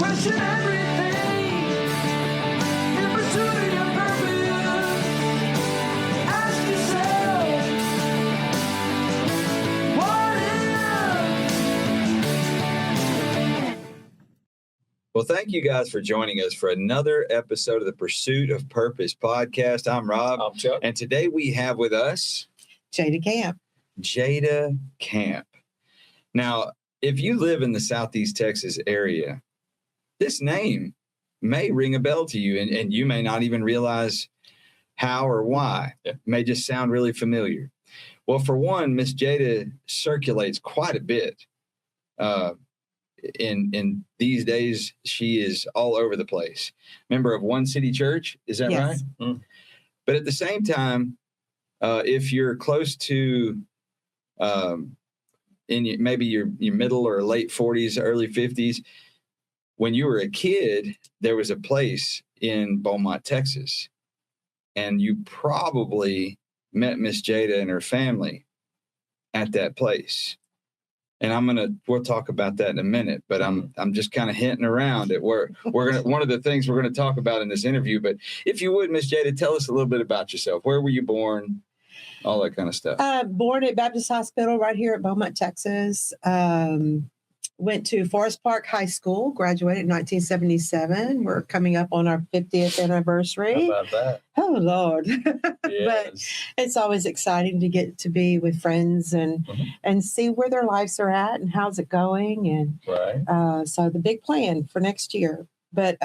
Question everything in pursuit of purpose. Ask yourself, what if? Well, thank you guys for joining us for another episode of the Pursuit of Purpose podcast. I'm Rob. I'm Chuck. And today we have with us Jada Kamp. Jada Kamp. Now, if you live in the Southeast Texas area, this name may ring a bell to you, and you may not even realize how or why. Yeah. It may just sound really familiar. Well, for one, Miss Jada circulates quite a bit. In these days, she is all over the place. Member of One City Church, is that right? Yes. Mm. But at the same time, if you're close to maybe your middle or late 40s, early 50s, when you were a kid, there was a place in Beaumont, Texas, and you probably met Miss Jada and her family at that place. And we'll talk about that in a minute, but I'm just kind of hinting around at where one of the things we're going to talk about in this interview. But if you would, Miss Jada, tell us a little bit about yourself. Where were you born? All that kind of stuff. Born at Baptist Hospital right here at Beaumont, Texas. Went to Forest Park High School, graduated in 1977. We're coming up on our 50th anniversary. How about that? Oh, Lord. But Yes. it's always exciting to get to be with friends and see where their lives are at and how's it going. And Right. so the big plan for next year. But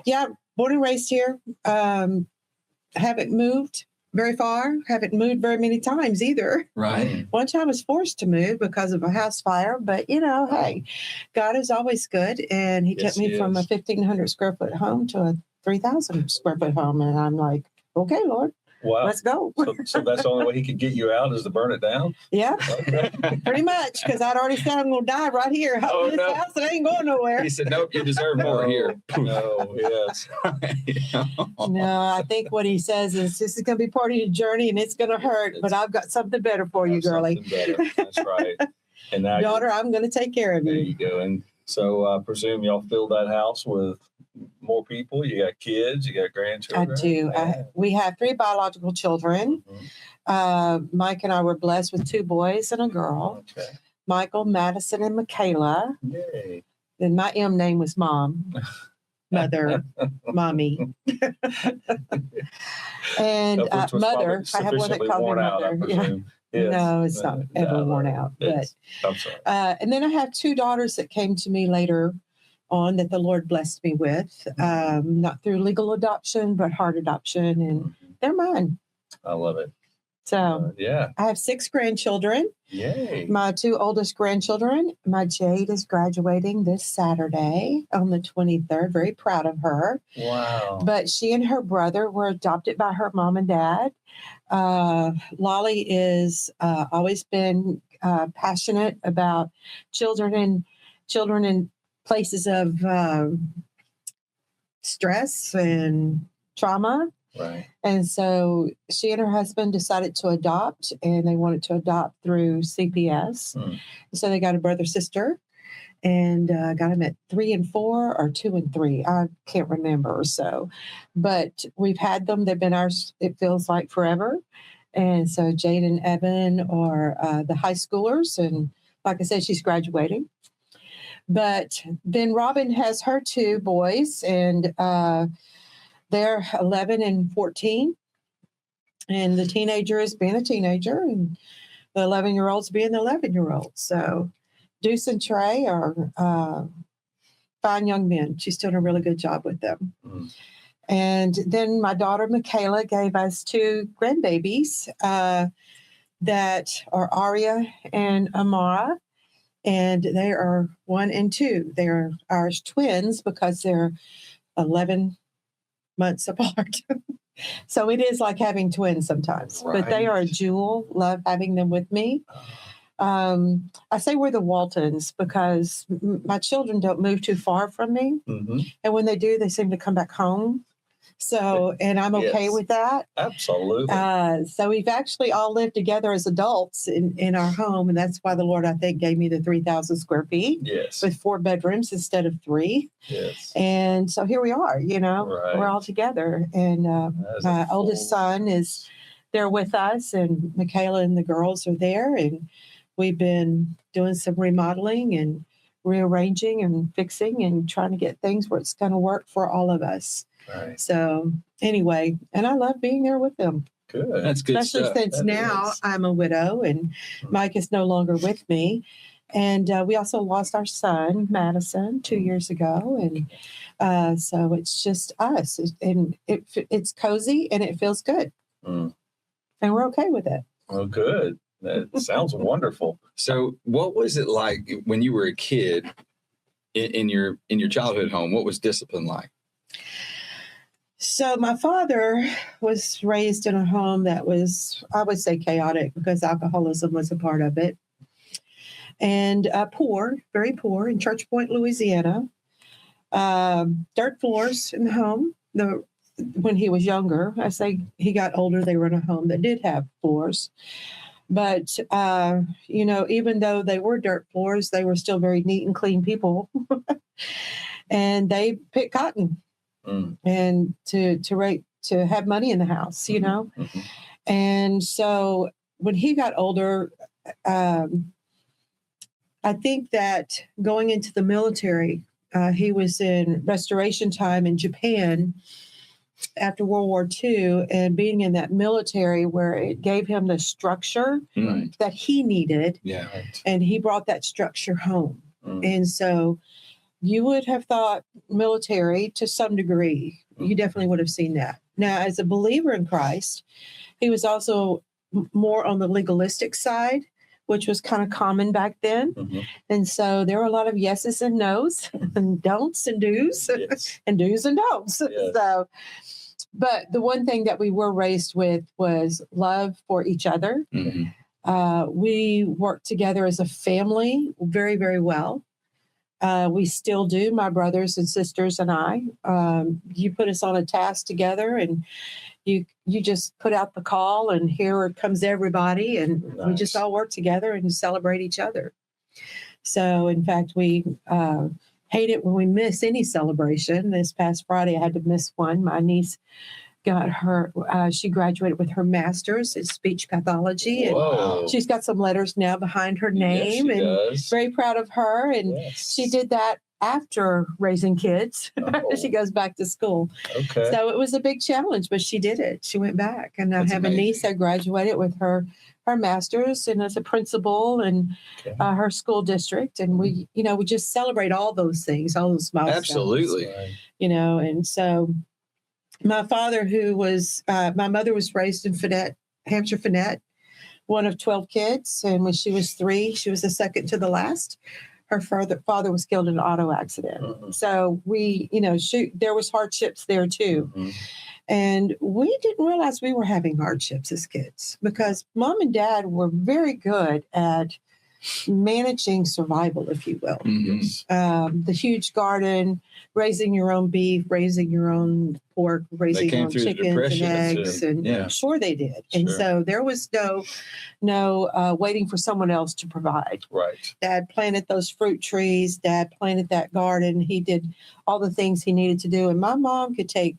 yeah, born and raised here. Haven't moved very far. Haven't moved very many times either. Right. One time I was forced to move because of a house fire, but hey, God is always good. And he Yes, took me he from a is. 1,500 square foot home to a 3,000 square foot home. And I'm like, okay, Lord, Wow. let's go. So that's the only way he could get you out is to burn it down? Yeah, Okay. pretty much. Because I'd already said I'm going to die right here. Oh, This no. house, it ain't going nowhere. He said, nope, you deserve more here. No, yes. No, I think what he says is this is going to be part of your journey and it's going to hurt, but I've got something better for you, Have girlie. something better. That's right. And now Daughter, I'm going to take care of there you. you go. And so I presume y'all filled that house with more people. You got kids, you got I grandchildren. do. Yeah. We have 3 biological children. Mhm. Mike and I were blessed with 2 boys and a girl, Okay. Michael, Madison, and Michaela. Yay. Then my M name was Mom, Mother, Mommy. And Which was Mother, probably I have one that sufficiently called me worn out, I Mother. Yeah. presume. Yes. No, it's not ever worn out. But it's- I'm sorry. and then I have 2 daughters that came to me later on that the Lord blessed me with, not through legal adoption, but heart adoption, and they're mine. I love it. So Yeah. I have 6 grandchildren. Yay. My 2 oldest grandchildren, my Jade is graduating this Saturday on the 23rd. Very proud of her. Wow. But she and her brother were adopted by her mom and dad. Lolly is always been passionate about children in places of stress and trauma. Right. And so she and her husband decided to adopt, and they wanted to adopt through CPS. So they got a brother sister, and got them at 3 and 4 or 2 and 3. I can't remember. So, but we've had them. They've been ours. It feels like forever. And so Jade and Evan are the high schoolers, and like I said, she's graduating. But then Robin has her 2 boys, and they're 11 and 14. And the teenager is being a teenager, and the 11-year-old's being the 11-year-old. So Deuce and Trey are fine young men. She's doing a really good job with them. Mm. And then my daughter, Michaela, gave us 2 grandbabies that are Aria and Amara. And they are 1 and 2. They're our twins because they're 11 months apart. So it is like having twins sometimes, but they are a jewel. Love having them with me. I say we're the Waltons because my children don't move too far from me. Mm-hmm. And when they do, they seem to come back home. So, and I'm okay Yes. with that. Absolutely. So we've actually all lived together as adults in our home. And that's why the Lord, I think, gave me the 3,000 square feet Yes. with 4 bedrooms instead of 3. Yes. And so here we are, Right. we're all together. And That is a my oldest full- son is there with us, and Michaela and the girls are there. And we've been doing some remodeling and rearranging and fixing and trying to get things where it's going to work for all of us. Right. So anyway, and I love being there with them, Good. That's good especially stuff. since That now is. I'm a widow and Mike is no longer with me. And we also lost our son, Madison, 2 years ago. And so it's just us. It's cozy and it feels good. Mm. And we're okay with it. Well, good. That sounds wonderful. So, what was it like when you were a kid in your childhood home? What was discipline like? So my father was raised in a home that was, I would say, chaotic because alcoholism was a part of it. And poor, very poor in Church Point, Louisiana. Dirt floors in the home. When he was younger, I say he got older, they were in a home that did have floors. But, even though they were dirt floors, they were still very neat and clean people. And they picked cotton and to have money in the house, Mhm. And so when he got older, I think that going into the military, he was in restoration time in Japan after World War II, and being in that military where it gave him the structure Right. that he needed, Yeah. Right. and he brought that structure home. Mm. And so you would have thought military to some degree. You definitely would have seen that. Now, as a believer in Christ, he was also more on the legalistic side, which was kind of common back then. Mhm. And so there were a lot of yeses and nos and don'ts and do's Yes. and do's and don'ts. Yes. So, but the one thing that we were raised with was love for each other. Mhm. We worked together as a family very, very well. We still do, my brothers and sisters and I. You put us on a task together, and you just put out the call, and here comes everybody, and we just Nice. all work together and celebrate each other. So, in fact, we hate it when we miss any celebration. This past Friday, I had to miss one. My niece got she graduated with her master's in speech pathology, and Whoa. she's got some letters now behind her Yes, name, she and does. very proud of her. And Yes. she did that after raising kids. Oh. She goes back to school. Okay. So it was a big challenge, but she did it. She went back. And I That's have a niece amazing. that graduated with her master's and as a principal in Okay. her school district. And we just celebrate all those things, all those milestones. Absolutely. Right. And so my father, my mother was raised in Hampshire Finette, one of 12 kids. And when she was 3, she was the second to the last. Her father was killed in an auto accident. Mhm. So there was hardships there too. Mhm. And we didn't realize we were having hardships as kids because mom and dad were very good at managing survival, if you will. Mhm. Yes. The huge garden, raising your own beef, raising your own pork, raising your came own through the chickens and Depression, eggs. And yeah. sure they did. And Sure. so there was no waiting for someone else to provide. Right. Dad planted those fruit trees. Dad planted that garden. He did all the things he needed to do. And my mom could take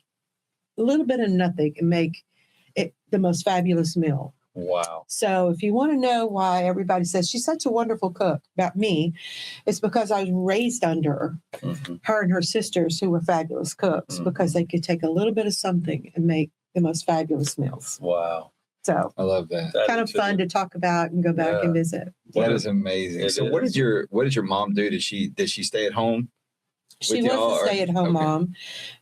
a little bit of nothing and make it the most fabulous meal. Wow. So if you want to know why everybody says she's such a wonderful cook about me, it's because I was raised under Mhm. her and her sisters who were fabulous cooks because they could take a little bit of something and make the most fabulous meals. Wow. So I love that. That kind of is fun to talk about and go back Yeah. and visit. That is amazing. It So what is. did your mom do? Did she stay at home? She with was y'all, a or- stay-at-home okay. mom.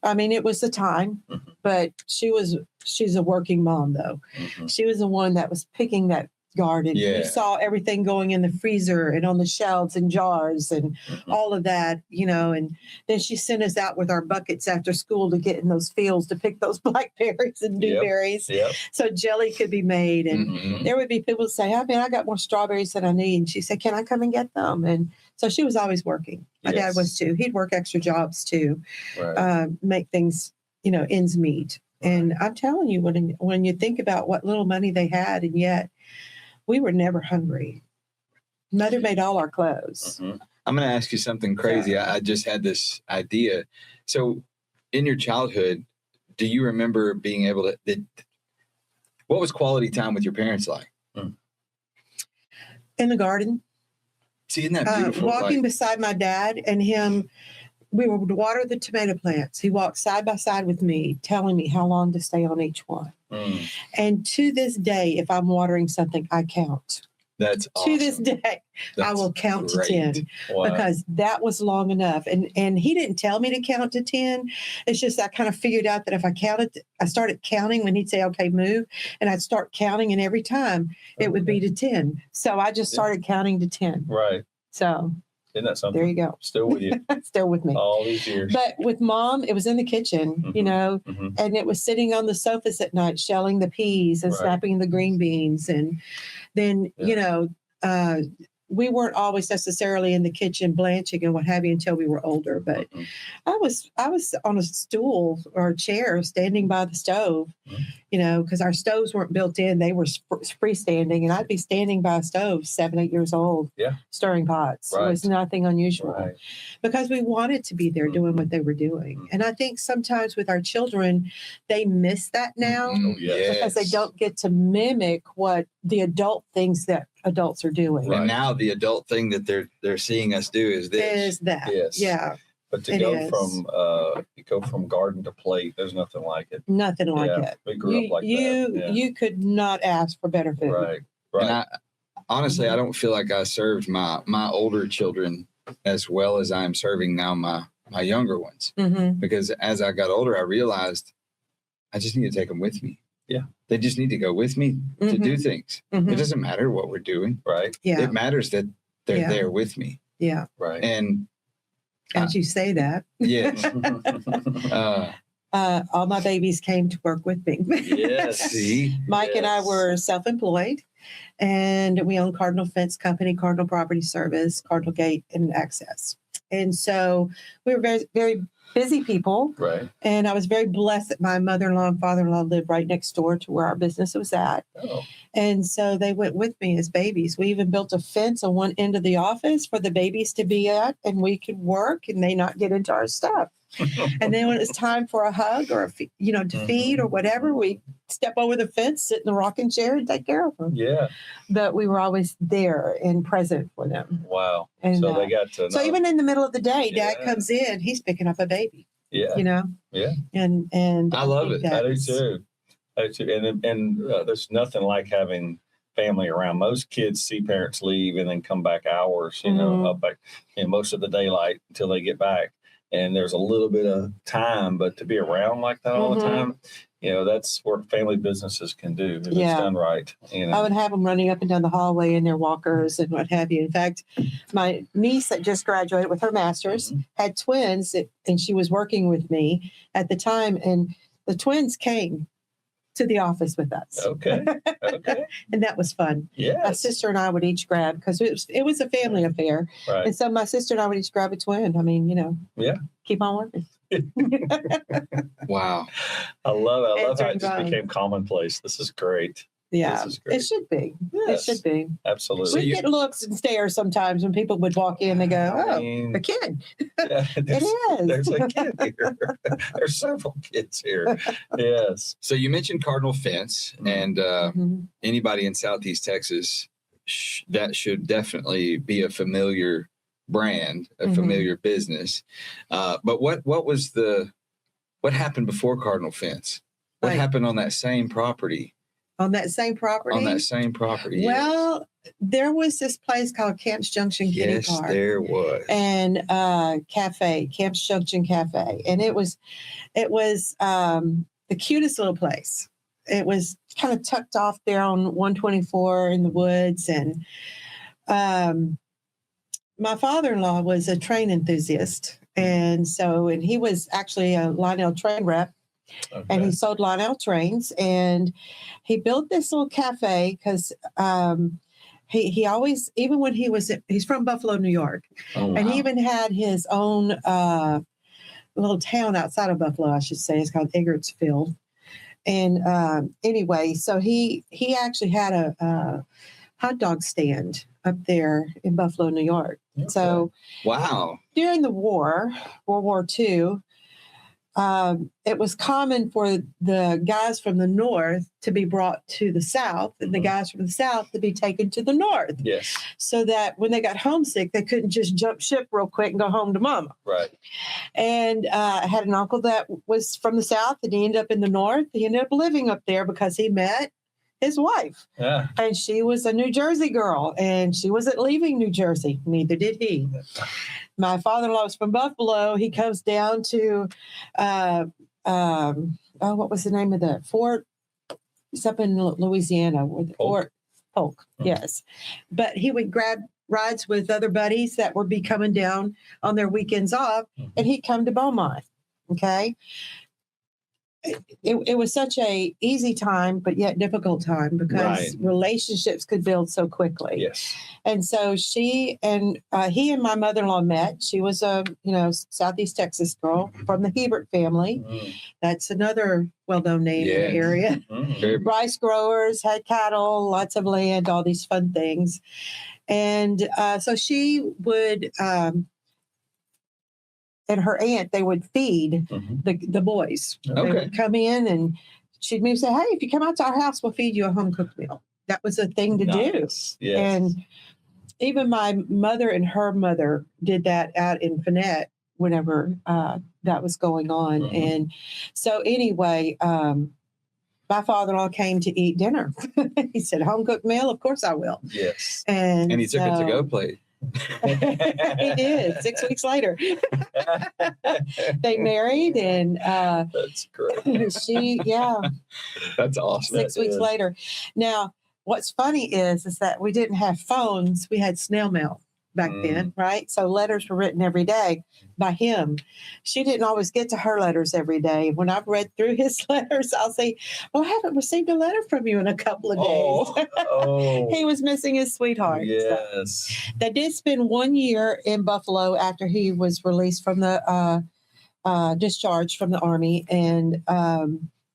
I mean, it was the time, Mhm. but she's a working mom though. Mhm. She was the one that was picking that garden. Yeah. You saw everything going in the freezer and on the shelves and jars and Mhm. all of that, and then she sent us out with our buckets after school to get in those fields to pick those blackberries and Yep. dewberries Yep. so jelly could be made. And Mhm. there would be people say, I mean, I got more strawberries than I need. And she said, can I come and get them? And so she was always working. My dad was Yes. too. He'd work extra jobs too, Right. make things ends meet. And I'm telling you, when you think about what little money they had, and yet we were never hungry. Mother made all our clothes. Mhm. I'm going to ask you something crazy. Yeah. I just had this idea. So, in your childhood, do you remember being able to? What was quality time with your parents like? In the garden, See, isn't that beautiful? walking beside my dad and him, we would water the tomato plants. He walked side by side with me, telling me how long to stay on each one. Mm. And to this day, if I'm watering something, I count. That's awesome. To this day, I That's will count great. to 10 Wow. because that was long enough. And he didn't tell me to count to 10. It's just I kind of figured out that if I started counting when he'd say, okay, move. And I'd start counting. And every time it would be to 10. So I just started counting to 10. Right. So Isn't that something? there you go. Still with you Still with me. all these years. But with Mom, it was in the kitchen, Mhm. and it was sitting on the sofas at night, shelling the peas and Right. snapping the green beans. And then, we weren't always necessarily in the kitchen blanching and what have you until we were older. But Mhm. I was on a stool or a chair standing by the stove, because our stoves weren't built in. They were freestanding, and I'd be standing by a stove 7, 8 years old, Yeah. stirring pots. It was Right. nothing unusual Right. because we wanted to be there doing what they were doing. And I think sometimes with our children, they miss that now Oh, yes. because they don't get to mimic what the adult things that adults are doing. Right. And now the adult thing that they're seeing us do is this. Is that? Yes. Yeah, But to It go is. from garden to plate, there's nothing like it. nothing like Yeah, it. we grew up like that. Yeah. You could not ask for better food. Right. And Right. honestly, I don't feel like I served my older children as well as I'm serving now my younger ones. Mm-hmm. Because as I got older, I realized I just need to take them with me. Yeah. They just need to go with me to do things. Mm-hmm. It doesn't matter what we're doing. Right. Yeah, It matters that they're Yeah. there with me. yeah. Right. And As you say that, yes, all my babies came to work with me. Yes. see, Mike and I Yes. were self-employed, and we own Cardinal Fence Company, Cardinal Property Service, Cardinal Gate, and Access. And so we were very, very busy people. Right. And I was very blessed that my mother-in-law and father-in-law lived right next door to where our business was at. Oh. And so they went with me as babies. We even built a fence on one end of the office for the babies to be at, and we could work and they not get into our stuff. And then when it's time for a hug or to feed or whatever, we step over the fence, sit in the rocking chair, and take care of them. Yeah. But we were always there and present for them. Wow. And So they got to so know. even in the middle of the day, Dad Yeah. comes in, he's picking up a baby. Yeah. Yeah. And I love think it. I do that's- too. I do too. And there's nothing like having family around. Most kids see parents leave and then come back hours, Mhm. up back most of the daylight until they get back. And there's a little bit of time, but to be around like that all the Mhm. time, that's what family businesses can do if it's Yeah. done right. I would have them running up and down the hallway in their walkers and what have you. In fact, my niece that just graduated with her master's had twins, and she was working with me at the time, and the twins came to the office with us. Okay. Okay. And that was fun. My Yes. sister and I would each grab, because it was a family affair. Right. And so my sister and I would each grab a twin. I mean, Yeah. keep on working. wow. I love it. I love how Answering it just phone. became commonplace. This is great. Yeah, This is great. it should be. Yes. It should be. Absolutely. We get looks and stares sometimes when people would walk in. They go, I "Oh, mean, a kid." yeah, It is. There's a kid here. There's several kids here. Yes. So you mentioned Cardinal Fence, and Mhm. anybody in Southeast Texas, that should definitely be a familiar brand, a Mhm. familiar business. But what happened before Cardinal Fence? What Right. happened on that same property? On that same property. On that same property. Well, there was this place called Kamps Junction Kitty yes, Park. there was. And cafe, Kamps Junction Cafe, and it was the cutest little place. It was kind of tucked off there on 124 in the woods, and my father-in-law was a train enthusiast, and he was actually a Lionel train rep, and Okay. he sold Lionel trains, and he built this little cafe because he always, even when he's from Buffalo, New York. Oh, And wow. he even had his own little town outside of Buffalo, I should say. It's called Eggertsfield. And anyway, so he actually had a hot dog stand up there in Buffalo, New York. Okay. So Wow. during the war, World War II, it was common for the guys from the north to be brought to the south and the guys from the south to be taken to the north, Yes. so that when they got homesick, they couldn't just jump ship real quick and go home to mama. Right. And I had an uncle that was from the south and he ended up in the north. He ended up living up there because he met his wife. Yeah. And she was a New Jersey girl, and she wasn't leaving New Jersey. Neither did he. My father-in-law was from Buffalo. He comes down to, what was the name of the fort? It's up in Louisiana. Fort Polk, yes. But he would grab rides with other buddies that would be coming down on their weekends off, and he'd come to Beaumont. Okay. It was such a easy time, but yet difficult time because relationships could build so quickly. Yes. And so he and my mother-in-law met. She was a Southeast Texas girl from the Hebert family. That's another well-known name in the area. Rice growers, had cattle, lots of land, all these fun things. And so she would. And her aunt, they would feed the boys. They would come in and she'd say, hey, if you come out to our house, we'll feed you a home-cooked meal. That was a thing to do. Yes. And even my mother and her mother did that out in Finette whenever that was going on. And so anyway, my father-in-law came to eat dinner. He said, home-cooked meal? Of course I will. Yes. And he took a to-go plate. He did. 6 weeks later, they married, and that's great. That's awesome. 6 weeks later. Now, what's funny is that we didn't have phones; we had snail mail back then, right? So letters were written every day by him. She didn't always get to her letters every day. When I've read through his letters, I'll say, well, I haven't received a letter from you in a couple of days. He was missing his sweetheart. Yes. So they did spend 1 year in Buffalo after he was released from the discharge from the Army. And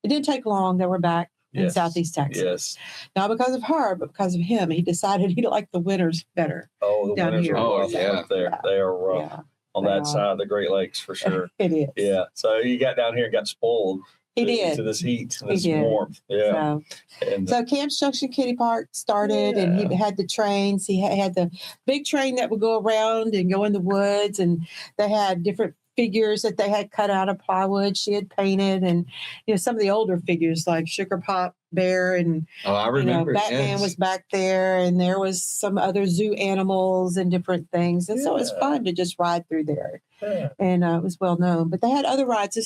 it didn't take long. They were back in Southeast Texas. Yes. Not because of her, but because of him. He decided he liked the winters better. Oh, the down winters here. are rough up there. Yeah. They are rough on They that are. side of the Great Lakes for sure. It is. Yeah. So you got down here and got spoiled. He did. To this heat, and He this did. warmth. Yeah. So Kamps Junction Kitty Park started, and he had the trains. He had the big train that would go around and go in the woods, and they had different figures that they had cut out of plywood. She had painted, and some of the older figures like Sugar Pop Bear, and I remember. Batman was back there, and there was some other zoo animals and different things, and so it was fun to just ride through there. And it was well known. But they had other rides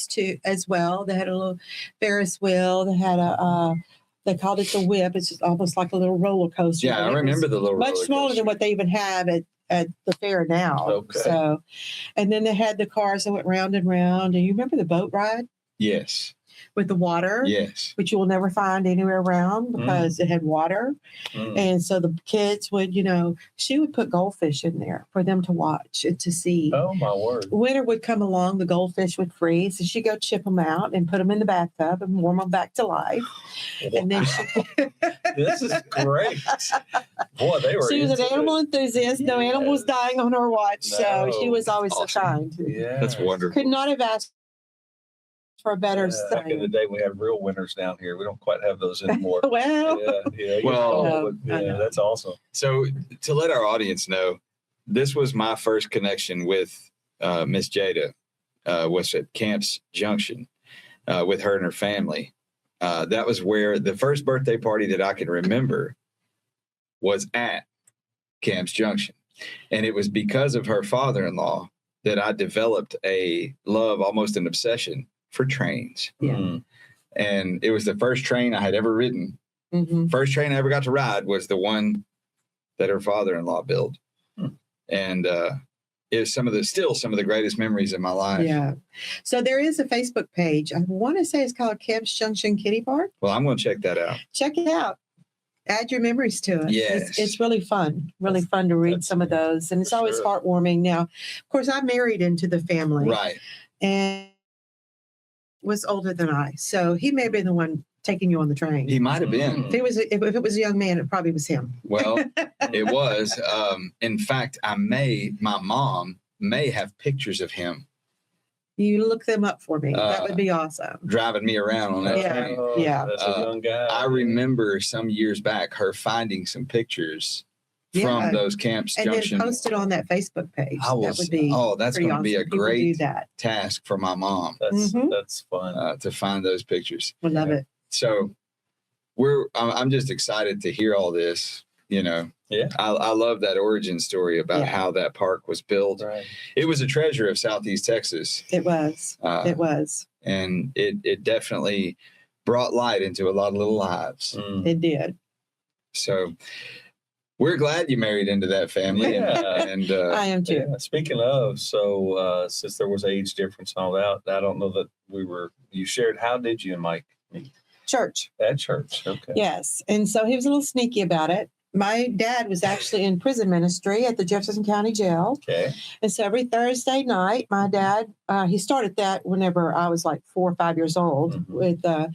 as well. They had a little Ferris wheel. They had they called it the Whip. It's just almost like a little roller coaster. Yeah, I remember the little much roller smaller coaster. than what they even have at the fair now. Okay. So, and then they had the cars that went round and round. And you remember the boat ride Yes. with the water? Yes. Which you will never find anywhere around because it had water. And so the kids would, she would put goldfish in there for them to watch and to see. Oh, my word. Winter would come along, the goldfish would freeze, and she'd go chip them out and put them in the bathtub and warm them back to life. And then This is great. Boy, they were. she was an into animal it. enthusiast. No animal was dying on her watch. So she was always Awesome. so kind. Yeah. That's wonderful. Could not have asked for a better Back in the thing. day, we had real winters down here. We don't quite have those anymore. Well, Yeah. Well, I know. That's awesome. So to let our audience know, this was my first connection with Miss Jada, was at Kamps Junction with her and her family. That was where the first birthday party that I can remember was at Kamps Junction. And it was because of her father-in-law that I developed a love, almost an obsession for trains. Yeah. And it was the first train I had ever ridden. mhm. First train I ever got to ride was the one that her father-in-law built. And it's still some of the greatest memories of my life. Yeah. So there is a Facebook page. I want to say it's called Kamps Junction Kitty Park. Well, I'm going to check that out. Check it out. Add your memories to it. Yes. It's really fun. Really fun to read some of those. And it's always sure. heartwarming. Now, of course, I married into the family. Right. and was older than I. So he may have been the one taking you on the train. He might have been. If it was a young man, it probably was him. Well, it was. In fact, my mom may have pictures of him You look them up for me. That would be awesome. driving me around on that Yeah. train. Yeah. That's a young guy. I remember some years back her finding some pictures Yeah. from those Kamps And Junction. then post it on that Facebook page. I That would be that's pretty going to be awesome a if you would do great that. task for my mom Mhm. That's fun. to find those pictures. We love it. So I'm just excited to hear all this. Yeah. I love that origin story about Yeah. how that park was built. Right. It was a treasure of Southeast Texas. It was. It was. And it definitely brought light into a lot of little lives. Mm. It did. So we're glad you married into that family. Yeah. And I am too. Yeah. Speaking of, so since there was age difference and all that, I don't know that you shared. How did you and Mike meet? Church. At church? Okay. Yes. And so he was a little sneaky about it. My dad was actually in prison ministry at the Jefferson County Jail. Okay. And so every Thursday night, my dad, he started that whenever I was like 4 or 5 years old Mhm. with a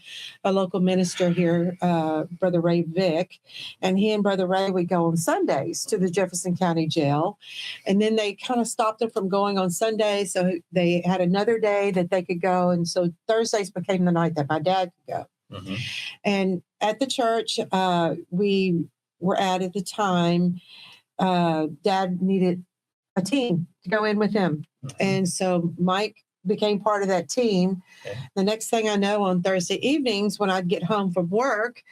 local minister here, Brother Ray Vick. And he and Brother Ray would go on Sundays to the Jefferson County Jail. And then they kind of stopped them from going on Sundays. So they had another day that they could go. And so Thursdays became the night that my dad could go. Mhm. And at the church we were at the time, Dad needed a team to go in with him. Mhm. And so Mike became part of that team. Okay. The next thing I know, on Thursday evenings, when I'd get home from work,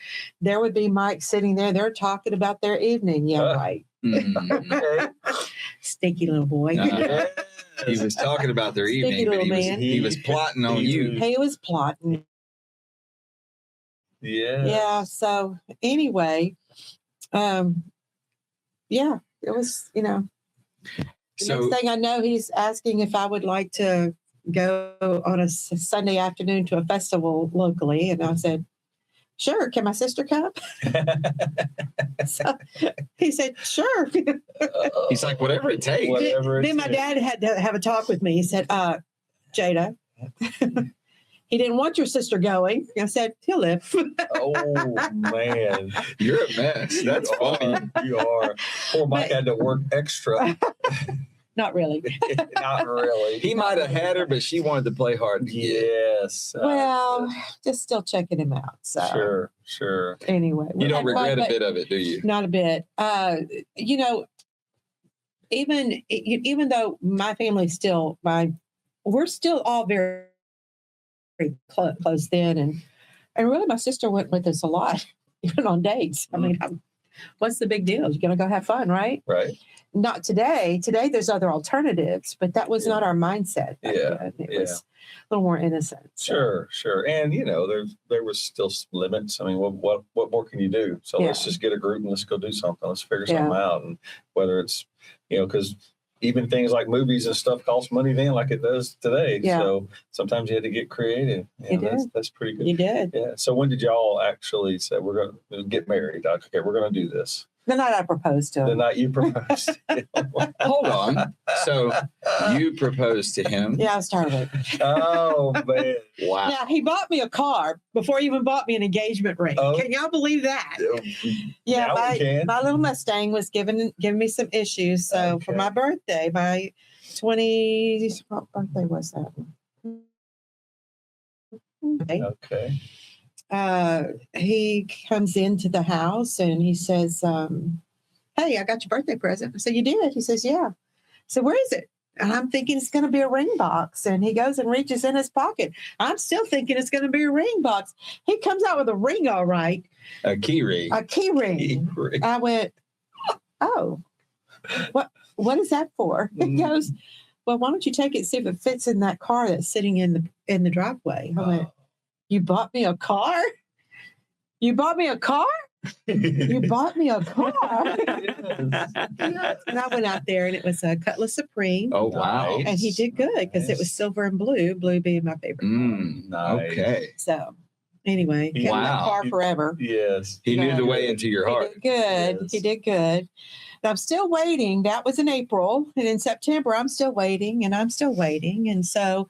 there would be Mike sitting there. They're talking about their evening. Yeah, right. Okay. Stinky little boy. He was talking about their Stinky evening, but little man. he was plotting on you. He was plotting. Yeah. Yeah. So anyway, yeah, it was, The So next thing I know, he's asking if I would like to go on a Sunday afternoon to a festival locally. And I said, sure. Can my sister come? So he said, sure. he's like, whatever it takes. Whatever it Then my takes. dad had to have a talk with me. He said, Jada, he didn't want your sister going. I said, he'll live. Oh man, You're a mess. That's funny. You are. Poor Mike had to work extra. Not really. Not really. He might have had her, but she wanted to play hard to get. Yes. Well, just still checking him out. So Sure. anyway. You don't we had fun, regret a but bit of it, do you? Not a bit. Even though my family's still we're still all very, very close then, and really my sister went with us a lot, even on dates. I mean, what's the big deal? You're gonna go have fun, right? Right. Not today. Today there's other alternatives, but that was not our mindset. Back then. It was a little more innocent. So. Sure. And there was still limits. I mean, what more can you do? So let's just get a group and let's go do something. Let's figure something out. And whether it's because even things like movies and stuff cost money then, like it does today. Yeah. So sometimes you had to get creative. That's pretty good. You did. Yeah. So when did y'all actually say we're going to get married? Okay, we're going to do this. The night I proposed to The him. night you proposed. Hold on. So you proposed to him. Yeah, I was tired of it. Oh man! Wow. Now he bought me a car before he even bought me an engagement ring. Oh. Can y'all believe that? Yeah, Now we can. my little Mustang was giving me some issues. So for Okay. my birthday, my 20, what birthday was that? Okay. Okay. He comes into the house and he says, hey, I got your birthday present. I said, you did? He says, yeah. I said, where is it? And I'm thinking it's going to be a ring box. And he goes and reaches in his pocket. I'm still thinking it's going to be a ring box. He comes out with a ring, all right. A key ring. A key ring. I went, oh, what is that for? He goes, well, why don't you take it and see if it fits in that car that's sitting in the driveway? I went, you bought me a car? You bought me a car? You bought me a car? Yes. And I went out there and it was a Cutlass Supreme. Oh, wow. Nice. And he did good because it was silver and blue being my favorite color. Mm, Nice. okay. So Anyway, kept in that Wow. car forever. Yes. He knew the Yeah. way into your He heart. did good. Yes. He did good. And I'm still waiting. That was in April. And in September, I'm still waiting and I'm still waiting. And so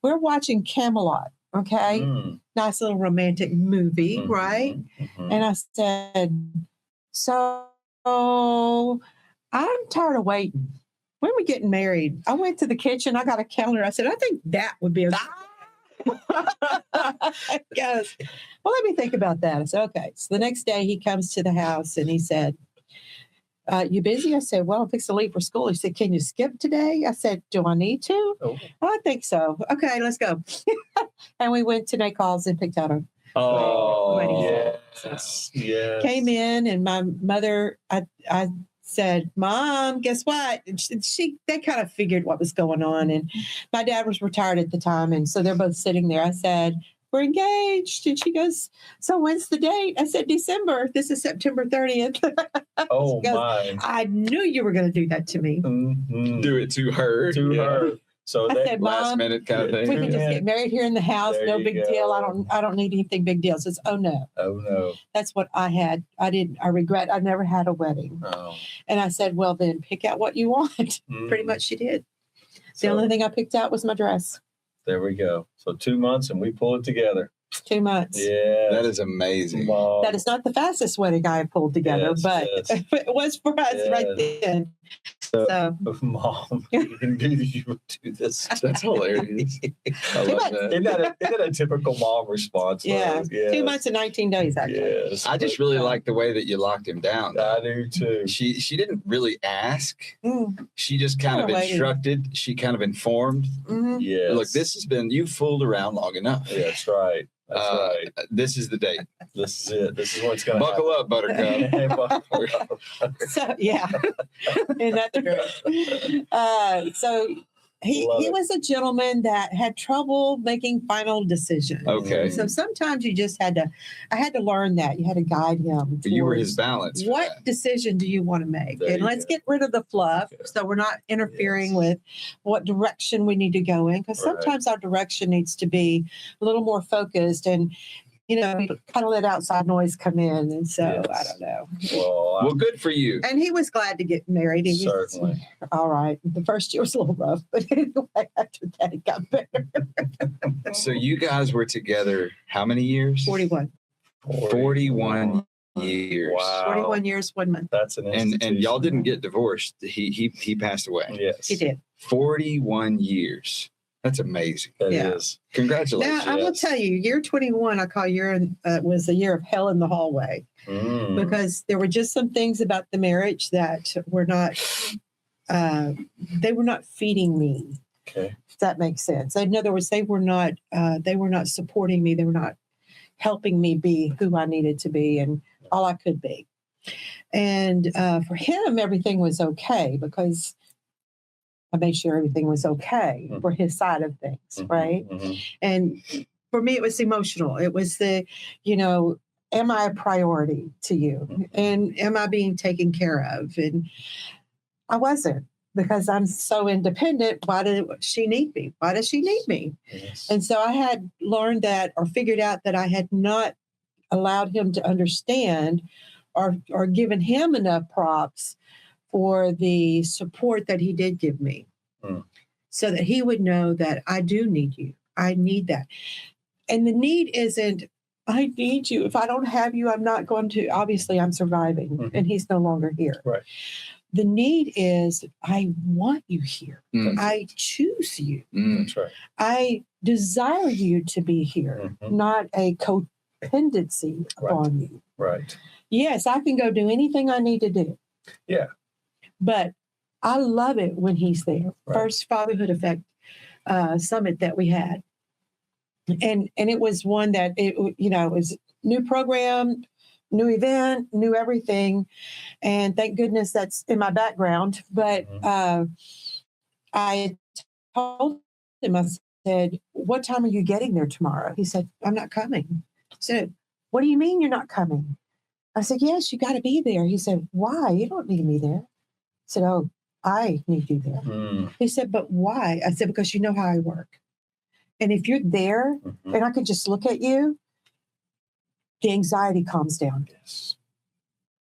we're watching Camelot. Okay. Mm. Nice little romantic movie, Mhm. right? Mhm. And I said, so I'm tired of waiting. When we getting married? I went to the kitchen. I got a calendar. I said, I think that would be a He goes, well, let me think about that. I said, okay. So the next day he comes to the house and he said, you busy? I said, well, I'm fixing to leave for school. He said, can you skip today? I said, do I need to? Oh. I think so. Okay, let's go. And we went to Nate Calls and picked out a Oh, Wedding. yes. Yes. came in and my mother, I said, Mom, guess what? And they kind of figured what was going on. And my dad was retired at the time. And so they're both sitting there. I said, we're engaged. And she goes, so when's the date? I said, December. This is September 30th. Oh, She goes, my. I knew you were going to do that to me. Mhm. Do it to her. To Yeah. her. So I that said, Last Mom, minute kind of we thing. can just get married here in the house. There No you big deal. go. I don't need anything big deal. Says, oh no, oh no. that's what I had. I regret I never had a wedding. Oh. And I said, well, then pick out what you want. Pretty Mm. much she did. The So, only thing I picked out was my dress. there we go. So 2 months and we pull it together. 2 months. Yeah. That is amazing. Mom. That is not the fastest wedding I have pulled together, Yes, but yes. it was for us right Yes. then. So- So Mom, you would do this. That's hilarious. I Too love much. that. Isn't that a typical mom response? though? yeah, Yes. 2 months and 19 days actually. Yes. I just really like the way that you locked him down. I do too. She didn't really ask. Mm, She just kind of Kinda waited. instructed. She kind of informed. mhm. Yes. Look, this has been, you've fooled around long enough. Yeah, that's right. That's right. This is the date. This is it. This is what's going to Buckle up, Buttercup. Buckle up. So yeah, in that degree. So he Love it. was a gentleman that had trouble making final decisions. Okay. So sometimes you just I had to learn that. You had to guide him. You were towards his balance. for what that. decision do you want to make? There And you let's go. get rid of the fluff Okay. so we're not interfering Yes. with what direction we need to go in. Because Right. sometimes our direction needs to be a little more focused and, kind of let outside noise come in. And so I Yes. don't know. Well, Well, good for you. And he was glad to get married. He was certainly. all right. The first year was a little rough, but anyway, after that, it got better. So you guys were together how many years? 41. 41 years. Wow. 41 years, 1 month. That's an And y'all didn't institution. get divorced. He passed away. Yes. He did. 41 years. That's amazing. That Yeah. is. Congratulations. Now, I will yes. tell you, year 21, I call was a year of hell in the hallway. Mm. Because there were just some things about the marriage that were not they were not feeding me, Okay. if that makes sense. In other words, they were not supporting me. They were not helping me be who I needed to be and all I could be. And for him, everything was okay because I made sure everything was okay for his side of things, Mhm, right? mhm. And for me, it was emotional. It was am I a priority to you? And am I being taken care of? And I wasn't because I'm so independent. Why did she need me? Why does she need me? Yes. And so I had learned that or figured out that I had not allowed him to understand or given him enough props for the support that he did give me so that he would know that I do need you. I need that. And the need isn't, I need you. If I don't have you, I'm not going to, obviously I'm surviving Mhm. and he's no longer here. Right. The need is, I want you here. Mm. I choose you. That's right. I desire you to be here, Mhm. not a codependency Right. upon you. Right. Yes, I can go do anything I need to do. Yeah. But I love it when he's there. Right. First Fatherhood Effect summit that we had. And it was one that it was new program, new event, new everything. And thank goodness that's in my background. But I told him, I said, what time are you getting there tomorrow? He said, I'm not coming. I said, what do you mean you're not coming? I said, yes, you got to be there. He said, why? You don't need me there. I said, oh, I need you there. Mm. He said, but why? I said, because you know how I work. And if you're there Mhm. and I could just look at you, the anxiety calms down. Yes.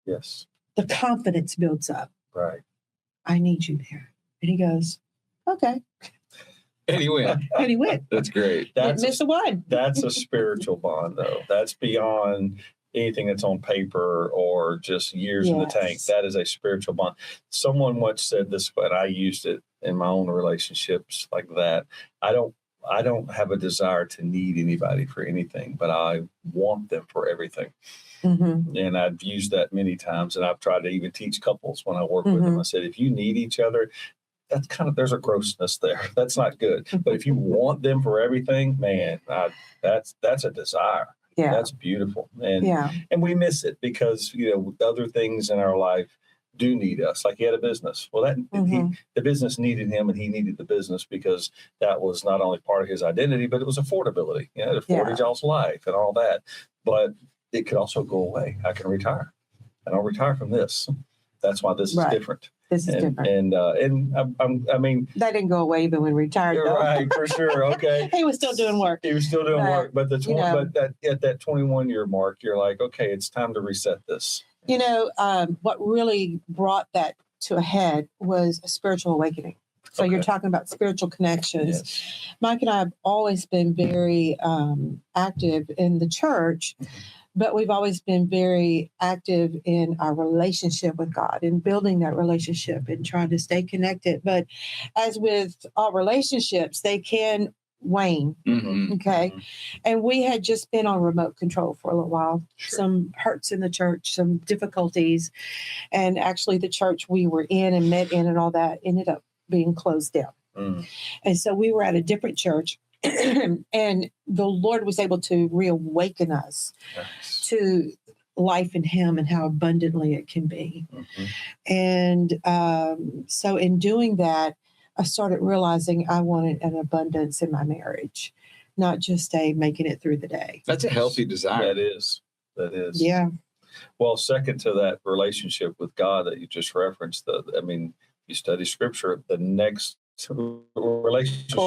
Yes. The confidence builds up. Right. I need you there. And he goes, okay. And he went. And he went. That's great. Didn't miss a one. That's a spiritual bond, though. That's beyond anything that's on paper or just years in the tank. Yes. That is a spiritual bond. Someone once said this, but I used it in my own relationships like that. I don't have a desire to need anybody for anything, but I want them for everything. Mm-hmm. And I've used that many times, and I've tried to even teach couples when I work with them. I said, if you need each other, that's there's a grossness there. That's not good. But if you want them for everything, man, that's a desire. Yeah. That's beautiful. And we miss it because, other things in our life do need us. Like he had a business. Well, the business needed him, and he needed the business because that was not only part of his identity, but it was affordability. It afforded y'all's life and all that. But it could also go away. I can retire. I don't retire from this. That's why this is different. This is different. And I mean, that didn't go away even when we retired. You're right, for sure. Okay. He was still doing work. He was still doing work, but at that 21-year mark, you're like, okay, it's time to reset this. What really brought that to a head was a spiritual awakening. So you're talking about spiritual connections. Yes. Mike and I have always been very active in the church, but we've always been very active in our relationship with God and building that relationship and trying to stay connected. But as with all relationships, they can wane. Mm-hmm. Okay. Mm-hmm. And we had just been on remote control for a little while, some hurts in the church, some difficulties. And actually the church we were in and met in and all that ended up being closed down. And so we were at a different church and the Lord was able to reawaken us to life in him and how abundantly it can be. And so in doing that, I started realizing I wanted an abundance in my marriage, not just making it through the day. That's a healthy desire. That is. Yeah. Well, second to that relationship with God that you just referenced, you study scripture, the next relationship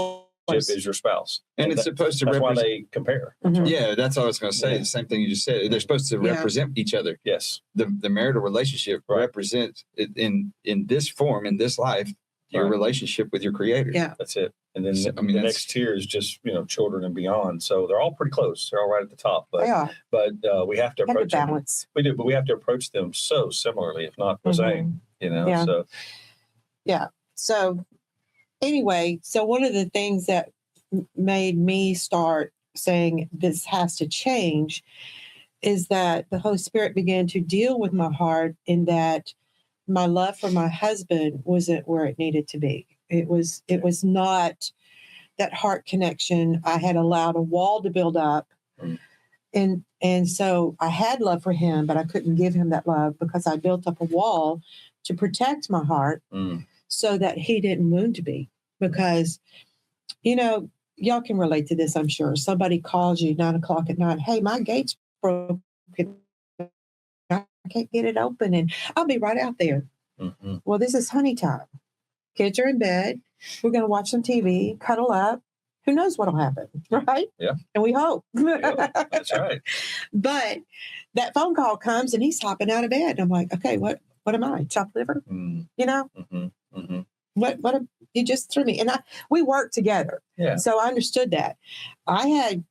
is your spouse. And it's supposed to represent. That's why represent. they compare. Mhm. Yeah, that's what I was going to say. The same thing you just said. They're supposed to represent each other. Yes. The marital relationship represents in this form, in this life, your relationship with your creator. Yeah. That's it. And then So, the next tier is just, children and beyond. So they're all pretty close. They're all right at the top. But, They are. But we have to approach them. Balance. We do, but we have to approach them so similarly, if not the same, Yeah. So. Yeah. So anyway, one of the things that made me start saying this has to change is that the Holy Spirit began to deal with my heart in that my love for my husband wasn't where it needed to be. It was not that heart connection. I had allowed a wall to build up. And so I had love for him, but I couldn't give him that love because I built up a wall to protect my heart so that he didn't wound me. Because, y'all can relate to this, I'm sure. Somebody calls you 9:00 at night. Hey, my gate's broken. I can't get it open and I'll be right out there. Well, this is honey time. Kids are in bed. We're going to watch some TV, cuddle up. Who knows what'll happen, right? Yeah. And we hope. That's right. But that phone call comes and he's hopping out of bed. And I'm like, okay, what am I? Chopped liver? What you just threw me. And we worked together. Yeah. So I understood that. I had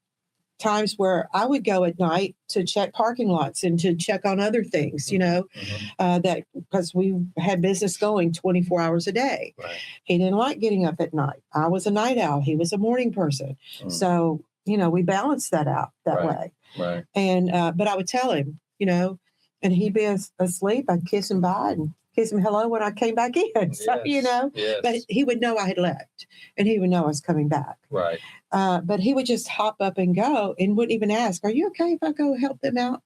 times where I would go at night to check parking lots and to check on other things, that because we had business going 24 hours a day. Right. He didn't like getting up at night. I was a night owl. He was a morning person. So, we balanced that out that way. Right. And, but I would tell him, and he'd be asleep. I'd kiss him bye and kiss him hello when I came back in. So, Yes. but he would know I had left and he would know I was coming back. Right. But he would just hop up and go and wouldn't even ask, are you okay if I go help them out?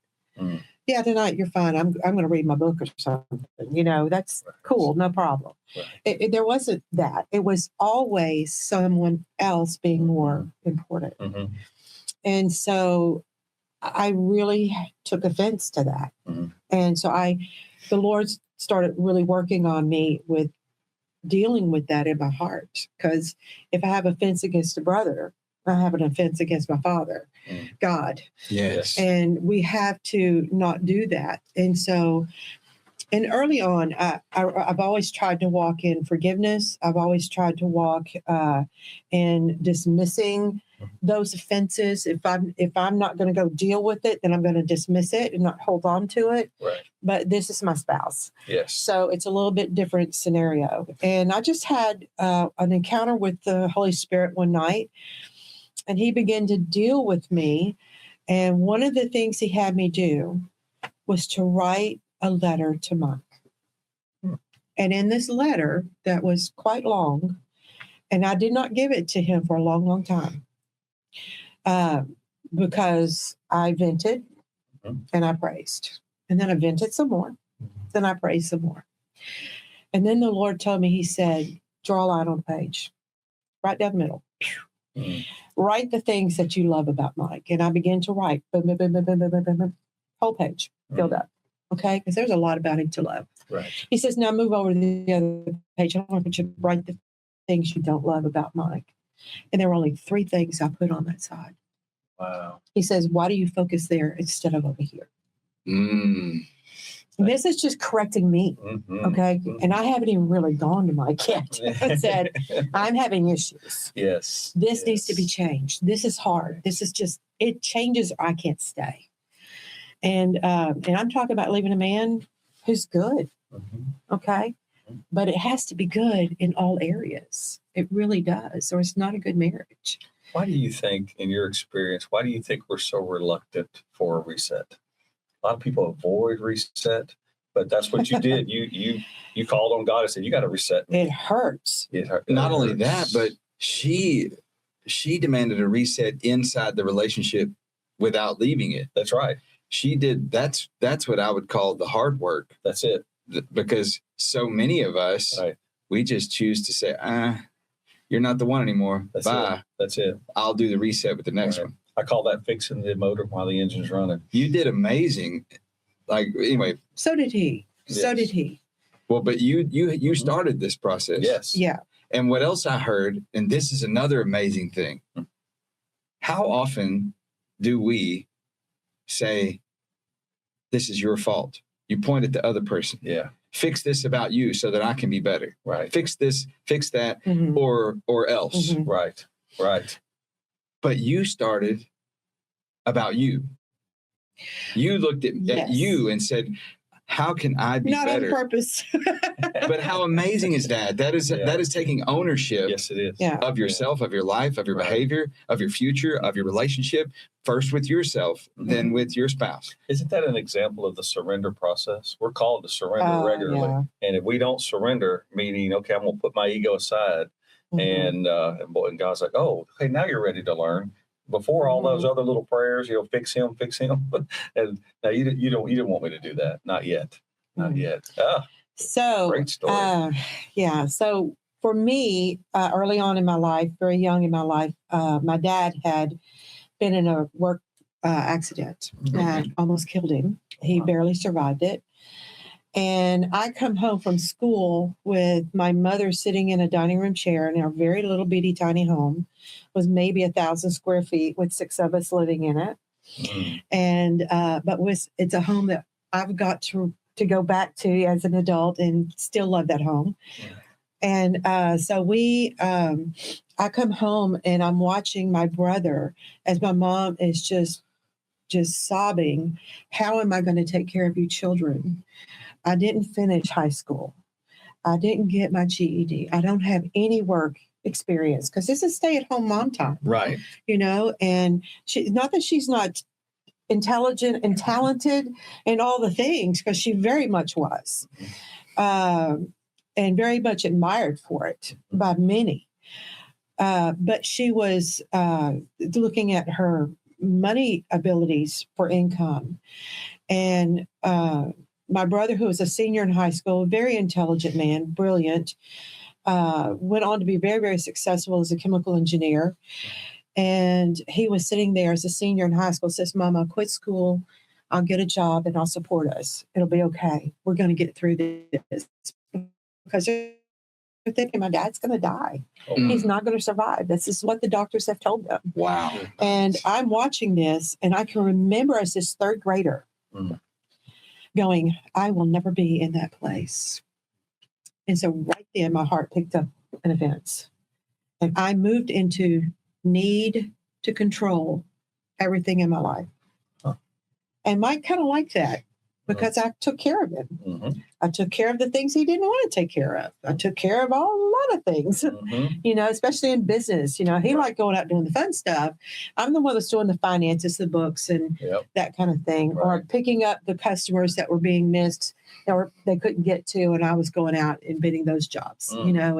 Yeah, tonight you're fine. I'm going to read my book or something. That's cool. No problem. Right. There wasn't that. It was always someone else being more important. And so I really took offense to that. And so the Lord started really working on me with dealing with that in my heart. Because if I have offense against a brother, I have an offense against my Father, God. Yes. And we have to not do that. And so, and early on, I've always tried to walk in forgiveness. I've always tried to walk in dismissing those offenses. If I'm not going to go deal with it, then I'm going to dismiss it and not hold on to it. Right. But this is my spouse. Yes. So it's a little bit different scenario. And I just had an encounter with the Holy Spirit one night, and he began to deal with me. And one of the things he had me do was to write a letter to Mike. And in this letter that was quite long, and I did not give it to him for a long, long time because I vented and I praised. And then I vented some more. Then I praised some more. And then the Lord told me, he said, draw a line on the page, right down the middle. Write the things that you love about Mike. And I began to write, boom, boom, boom, boom, boom, boom, boom, boom, whole page filled up. Okay, because there's a lot about him to love. Right. He says, now move over to the other page. I want you to write the things you don't love about Mike. And there were only 3 things I put on that side. Wow. He says, why do you focus there instead of over here? Mm. And this is just correcting me. Okay. And I haven't even really gone to Mike yet and said, I'm having issues. Yes. This needs to be changed. This is hard. This is just, it changes or I can't stay. And I'm talking about leaving a man who's good. Okay. But it has to be good in all areas. It really does. Or it's not a good marriage. Why do you think, in your experience, why do you think we're so reluctant for a reset? A lot of people avoid reset, but that's what you did. You called on God and said, you got to reset me. It hurts. It hurt. Not only that, but she demanded a reset inside the relationship without leaving it. That's right. She did. That's what I would call the hard work. That's it. Because so many of us, we just choose to say, you're not the one anymore. That's Bye. it. That's it. I'll do the reset with the next one. I call that fixing the motor while the engine's running. You did amazing. Like, anyway. So did he. So Yes. did he. Well, but you started this process. Yes. Yeah. And what else I heard, and this is another amazing thing. How often do we say, this is your fault? You point at the other person. Yeah. Fix this about you so that I can be better. Right. Fix this, fix that, Mhm. or else. Mhm. Right. Right. But you started about you. You looked at Yes. you and said, how can I be Not better? on purpose. But how amazing is that? That is taking ownership Yes, it is. Yeah. of yourself, of your life, of your Right. behavior, of your future, of your relationship, first with yourself, then with your spouse. Isn't that an example of the surrender process? We're called to surrender regularly. Yeah. And if we don't surrender, meaning, okay, I'm going to put my ego aside. Mhm. And God's like, oh, hey, now you're ready to learn. Before all those other little prayers, fix him. And now you didn't want me to do that. Not yet. Not yet. So, Great story. yeah. So for me, early on in my life, very young in my life, my dad had been in a work accident that almost killed him. He barely survived it. And I come home from school with my mother sitting in a dining room chair in our very little bitty tiny home. It was maybe 1,000 square feet with 6 of us living in it. And but it's a home that I've got to go back to as an adult and still love that home. And so I come home and I'm watching my brother as my mom is just sobbing. How am I going to take care of you children? I didn't finish high school. I didn't get my GED. I don't have any work experience because this is stay-at-home mom time. Right. And not that she's not intelligent and talented and all the things, because she very much was, and very much admired for it by many. But she was looking at her money abilities for income. And my brother, who was a senior in high school, a very intelligent man, brilliant, went on to be very, very successful as a chemical engineer. And he was sitting there as a senior in high school, says, Mama, I'll quit school. I'll get a job and I'll support us. It'll be okay. We're going to get through this. Because They're thinking my dad's going to die. Oh, Mm. He's not going to survive. This is what the doctors have told them. Wow. And I'm watching this, and I can remember as this third grader Mm. going, I will never be in that place. And so right then, my heart picked up an offense. And I moved into need to control everything in my life. Huh. And Mike kind of liked that because I took care of him. Mhm. I took care of the things he didn't want to take care of. I took care of a lot of things, Mhm. you know, especially in business. You know, he liked going out doing the fun stuff. I'm the one that's doing the finances, the books, and Yep. that kind of thing, or Right. picking up the customers that were being missed or they couldn't get to, and I was going out and bidding those jobs, you Mm. know,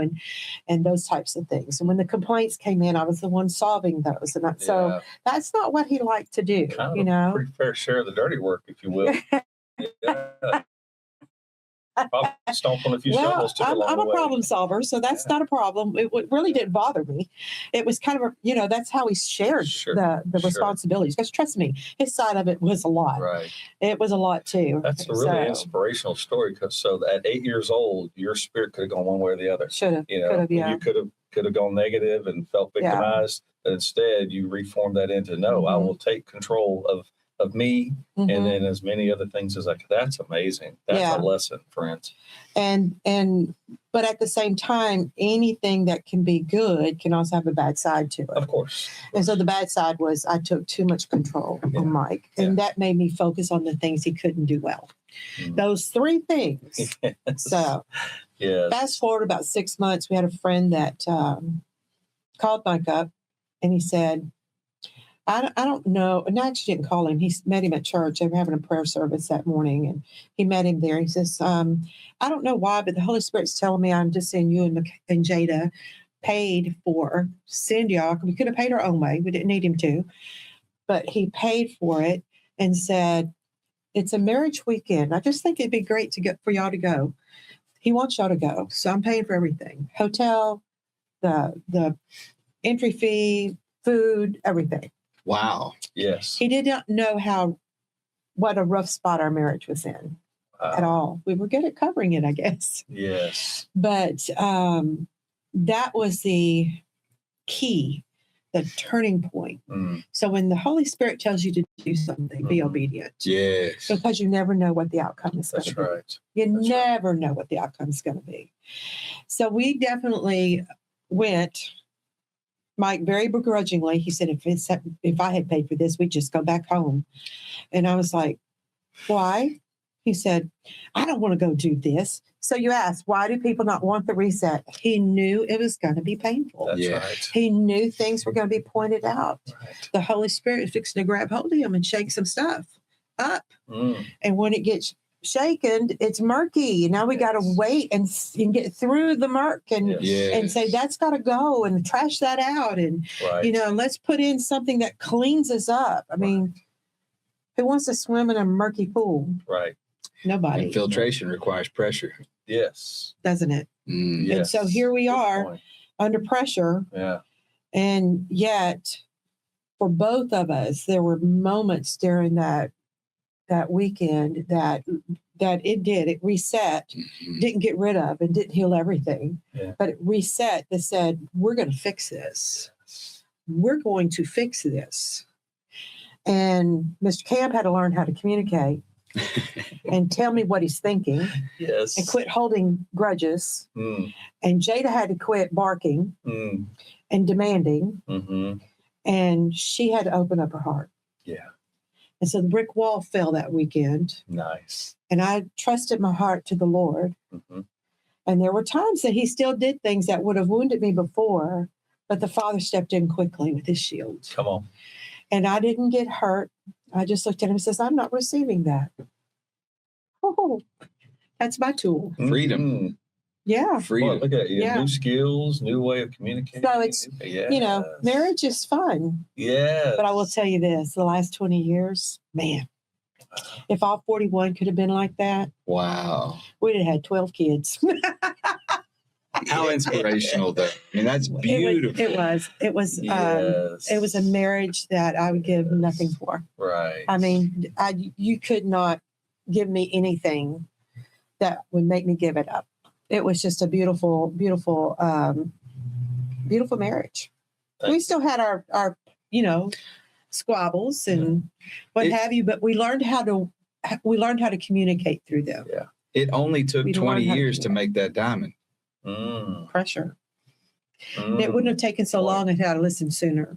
and those types of things. And when the complaints came in, I was the one solving those. And so Yeah. that's not what he liked to do, Kind of you a know. pretty fair share of the dirty work, if you will. Yeah. Probably stomped on a few Well, shovels took I'm along a the way. problem solver, so that's Yeah. not a problem. It really didn't bother me. It was kind of a, you know, that's how he shared Sure, the sure. responsibilities. Because trust me, his side of it was a lot. Right. It was a lot too. That's a really inspirational story. Because so at 8 years old, your spirit could have gone one way or the other. Should have, You know, could have, yeah. you could have gone negative and felt Yeah. victimized, but instead you reformed that into no. I Mhm. will take control of me, Mhm. and then as many other things as I could. That's amazing. That's Yeah. a lesson, friends. And but at the same time, anything that can be good can also have a bad side to it. Of course. And so the bad side was I took too much control Yeah. on Mike, and that made me focus on the things he couldn't do well. Mm. Those three things. Yes. So Yes. fast forward about 6 months, we had a friend that called Mike up, and he said, I don't know. And I actually didn't call him. He met him at church. They were having a prayer service that morning, and he met him there. He says, I don't know why, but the Holy Spirit's telling me I'm just saying you and Jada paid for Cindy. We could have paid our own way. We didn't need him to. But he paid for it and said, it's a marriage weekend. I just think it'd be great to get for y'all to go. He wants y'all to go. So I'm paying for everything. Hotel, the entry fee, food, everything. Wow. Yes. He did not know what a rough spot our marriage was in at all. We were good at covering it, I guess. Yes. But that was the key, the turning point. Mm. So when the Holy Spirit tells you to do something, be Mhm. obedient. Yes. Because you never know what the outcome is going That's to be. right. You That's right. never know what the outcome is going to be. So we went. Mike very begrudgingly, he said, if I had paid for this, we'd just go back home. And I was like, why? He said, I don't want to go do this. So you ask, why do people not want the reset? He knew it was going to be painful. That's Yeah. right. He knew things were going to be pointed out. Right. The Holy Spirit is fixing to grab hold of him and shake some stuff up. Mm. And when it gets shaken, it's murky. Now we got to Yes. wait and get through the murk and Yes. Yes. and say that's got to go and trash that out and Right. let's put in something that cleans us up. I mean, who wants to swim in a murky pool? Right. Nobody, Infiltration requires pressure. Yes. doesn't it? Mm. Yes. And so here we Good are point. under pressure, Yeah. and yet for both of us, there were moments during that weekend that it reset. Mhm. Didn't get rid of and didn't heal everything, Yeah. but it reset that said, we're going to fix this. We're going to fix this. And Mr. Kamp had to learn how to communicate and tell me what he's thinking Yes. and quit holding grudges. Mm. And Jada had to quit barking Mm. and demanding. Mm-hmm. And she had to open up her heart. Yeah. And so the brick wall fell that weekend. Nice. And I trusted my heart to the Lord. Mm-hmm. And there were times that he still did things that would have wounded me before, but the Father stepped in quickly with his shield. Come on. And I didn't get hurt. I just looked at him and says, I'm not receiving that. Oh, that's my tool. Freedom. Mhm. Yeah. Boy, Freedom. look at you. Yeah. New skills, new way of communicating. So it's, Yes. marriage is fun. Yes. But I will tell you this, the last 20 years, man, if all 41 could have been like that, Wow. we'd have had 12 kids. How inspirational, though. I mean, that's beautiful. It was Yes. it was a marriage that I would give nothing for. Right. I mean, you could not give me anything that would make me give it up. it was just a beautiful, beautiful, beautiful marriage. We still had our squabbles and what have you, but we learned how to communicate through them. Yeah. It only took We 20 learned how to years do to that. make that diamond. Mm. Pressure. Mm. It wouldn't have taken so long if I had listened sooner.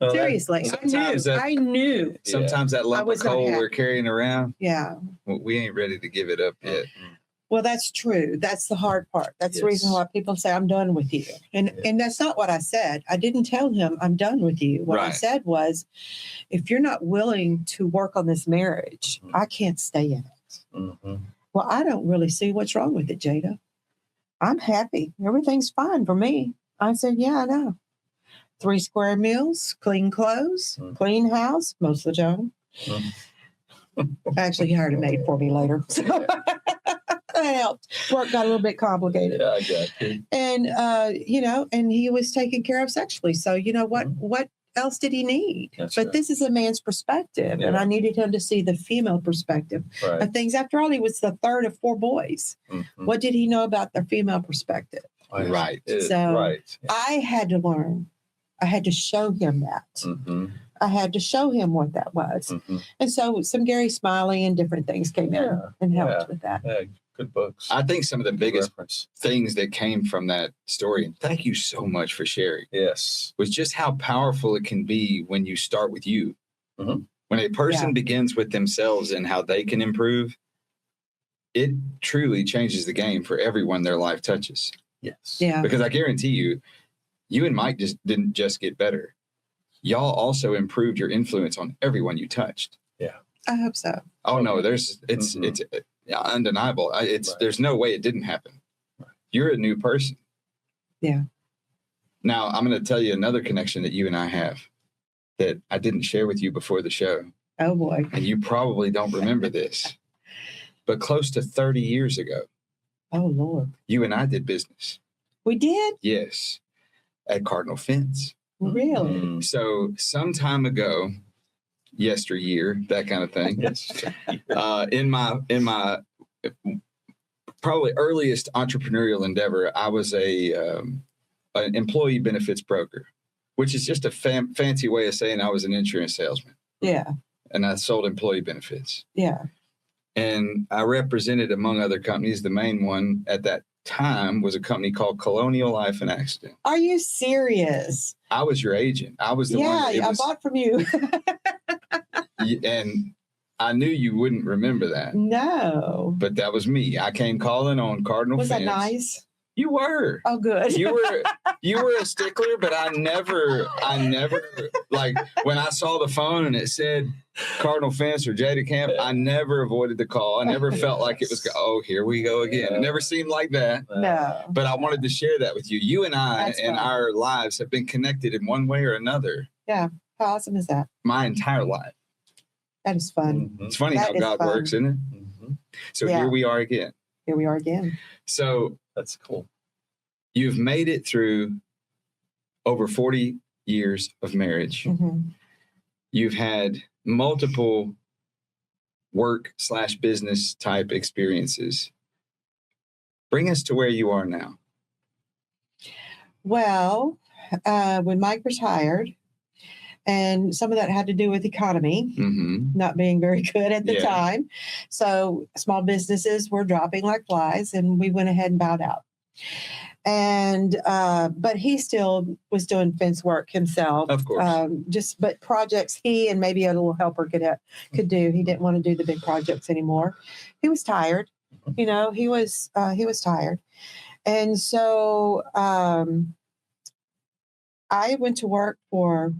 Well, Seriously, sometimes I knew. Sometimes that lump of was not coal we're happy. carrying around, Yeah. we ain't ready to give it up yet. Well, that's true. That's the hard part. That's the reason Yes. why people say I'm done with you. And that's not what I said. I didn't tell him I'm done with you. What I Right. said was, if you're not willing to work on this marriage, I can't stay in it. Mm-hmm. Well, I don't really see what's wrong with it, Jada. I'm happy. Everything's fine for me. I said, yeah, I know. 3 square meals, clean clothes, clean house most of the time. Actually, he hired a maid for me later. So that helped. Work got a little bit complicated. Yeah, I got you. And, and he was taken care of sexually. So, what else did he need? That's but right. this is a man's perspective. And Yeah. I needed him to see the female perspective Right. of things. After all, he was the third of 4 boys. Mm-hmm. What did he know about the female perspective? Right. So- Right. I had to learn. I had to show him that. Mm-hmm. I had to show him what that was. Mm-hmm. And so some Gary Smiley and different things came in Yeah. and helped Yeah. with that. Yeah, good books. I think some of the Good biggest reference. things that came from that story, and thank you so much for sharing, Yes. was just how powerful it can be when you start with you. Mhm. When a person begins with themselves and how they can improve, it truly changes the game for everyone their life touches. Yes. Yeah. Because I guarantee you and Mike didn't just get better. Y'all also improved your influence on everyone you touched. I hope so. Oh no, it's Mhm. undeniable. Right. There's no way it didn't happen. You're a new person. Yeah. Now I'm going to tell you another connection that you and I have that I didn't share with you before the show, Oh boy. and you probably don't remember this, but close to 30 years ago, Oh Lord. you and I did business. We did? Yes, at Cardinal Fence. Really? Mm. So some time ago, yesteryear, that kind of thing. Yes. In my probably earliest entrepreneurial endeavor, I was an employee benefits broker, which is just a fancy way of saying I was an insurance salesman, Yeah. and I sold employee benefits. Yeah. And I represented, among other companies, the main one at that time was a company called Colonial Life and Accident. Are you serious? I was your agent. I was the one. Yeah, I bought from you. And I knew you wouldn't remember that, No. but that was me. I came calling on Cardinal Was Fence. that nice? You were. Oh, good. You were a stickler, but I never like when I saw the phone and it said Cardinal Fence or Jada Kamp, I never avoided the call. I never felt like it was, oh, here we go again. It never seemed like that. No. But I wanted to share that with you. You and I That's and fine. our lives have been connected in one way or another How awesome is that? my entire life. That is fun. Mhm. It's funny That how is God fun. works, isn't it? Mhm. So Yeah. here we are again. Here we are again. So That's cool. you've made it through over 40 years of marriage. Mhm. You've had multiple work/business type experiences. Bring us to where you are now. Well, when Mike retired, and some of that had to do with economy Mm-hmm. not being very good at the Yeah. time. So small businesses were dropping like flies, and we went ahead and bowed out. And but he still was doing fence work himself. Of course. But projects he and maybe a little helper could do. He didn't want to do the big projects anymore. He was tired. He was tired. And so I went to work for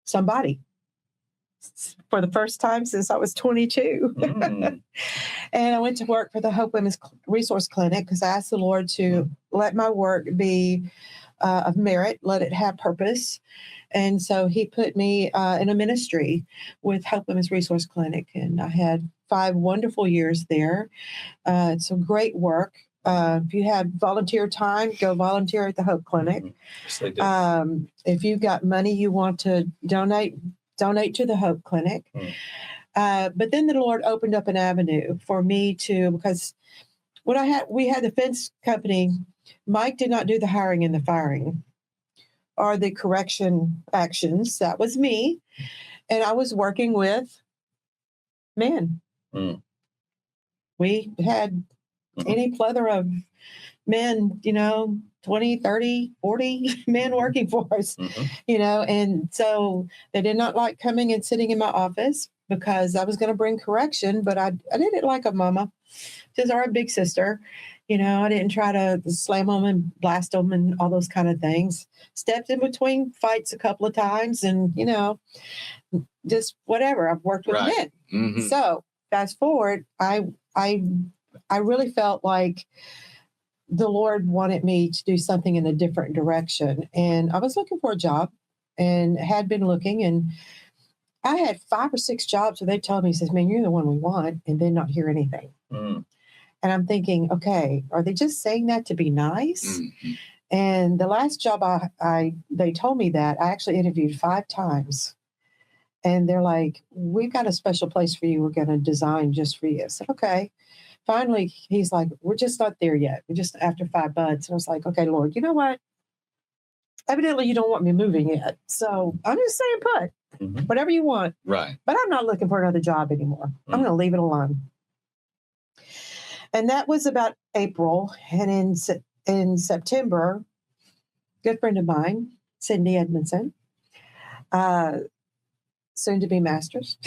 somebody for the first time since I was 22. Mm. And I went to work for the Hope Women's Resource Clinic because I asked the Lord to let my work be of merit, let it have purpose. And so he put me in a ministry with Hope Women's Resource Clinic. And I had 5 wonderful years there. It's some great work. If you have volunteer time, go volunteer at the Hope Clinic. Yes, they do. If you've got money you want to donate to the Hope Clinic. But then the Lord opened up an avenue for me to, because we had the fence company, Mike did not do the hiring and the firing or the correction actions. That was me. And I was working with men. Mm. We had any plethora of men, 20, 30, 40 men working for us, and so they did not like coming and sitting in my office because I was going to bring correction, but I did it like a mama, just our big sister. I didn't try to slam them and blast them and all those kind of things. Stepped in between fights a couple of times and, just whatever. I've worked with men. Mm-hmm. So fast forward, I really felt like the Lord wanted me to do something in a different direction. And I was looking for a job and had been looking, and I had 5 or 6 jobs where they told me, says, man, you're the one we want, and then not hear anything. Mm. And I'm thinking, okay, are they just saying that to be nice? Mm-hmm. And the last job they told me that, I actually interviewed 5 times. And they're like, we've got a special place for you. We're going to design just for you. I said, okay. Finally, he's like, we're just not there yet. We're just after 5 months. And I was like, okay, Lord, you know what? Evidently, you don't want me moving yet. So I'm just saying put, whatever you want. Right. But I'm not looking for another job anymore. I'm going to leave it alone. And that was about April. And in September, good friend of mine, Cindy Edmondson, soon to be masters.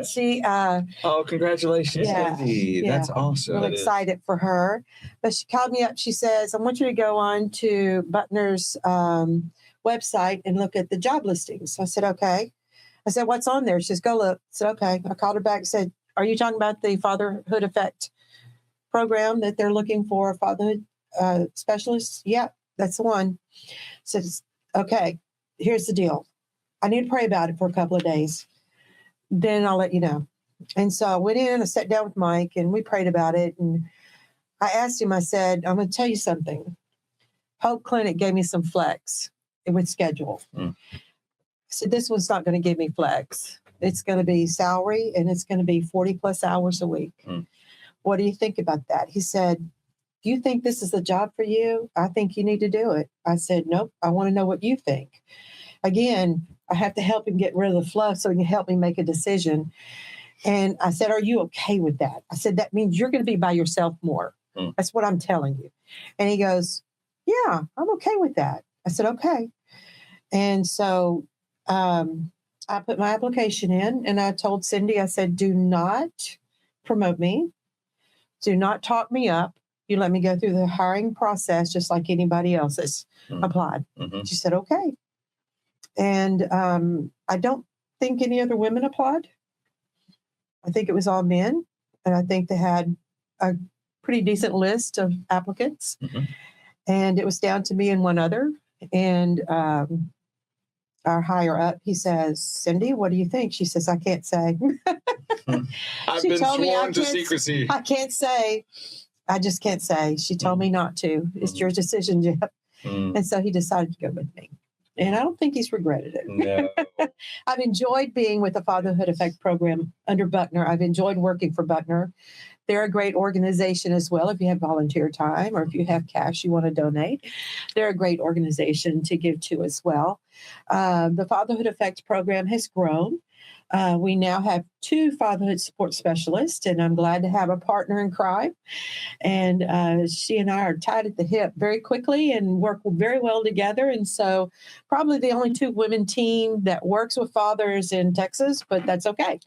She congratulations, Yeah, Cindy. yeah. That's awesome. real excited for her. But she called me up. She says, I want you to go on to Buckner's website and look at the job listings. I said, okay. I said, what's on there? She says, go look. I said, okay. I called her back and said, are you talking about the Fatherhood Effect program that they're looking for fatherhood specialists? Yeah, that's the one. Says, okay, here's the deal. I need to pray about it for a couple of days. Then I'll let you know. And so I went in, I sat down with Mike, and we prayed about it. And I asked him, I said, I'm going to tell you something. Hope Clinic gave me some flex with schedule. I said, this one's not going to give me flex. It's going to be salary, and it's going to be 40 plus hours a week. What do you think about that? He said, do you think this is a job for you? I think you need to do it. I said, nope, I want to know what you think. Again, I have to help him get rid of the fluff so he can help me make a decision. And I said, are you okay with that? I said, that means you're going to be by yourself more. That's what I'm telling you. And he goes, yeah, I'm okay with that. I said, okay. And so I put my application in, and I told Cindy, I said, do not promote me. Do not talk me up. You let me go through the hiring process just like anybody else that's applied. She said, okay. And I don't think any other women applied. I think it was all men. And I think they had a pretty decent list of applicants. And it was down to me and one other. And our higher up, he says, Cindy, what do you think? She says, I can't say. I've She been told me sworn to secrecy. I can't say. I just can't say. She told me not to. It's your decision, Jeff. And so he decided to go with me. And I don't think he's regretted it. No. I've enjoyed being with the Fatherhood Effect program under Buckner. I've enjoyed working for Buckner. They're a great organization as well. If you have volunteer time or if you have cash you want to donate, they're a great organization to give to as well. The Fatherhood Effect program has grown. We now have 2 fatherhood support specialists, and I'm glad to have a partner in crime. And she and I are tied at the hip very quickly and work very well together. And so probably the only 2 women team that works with fathers in Texas, but that's okay.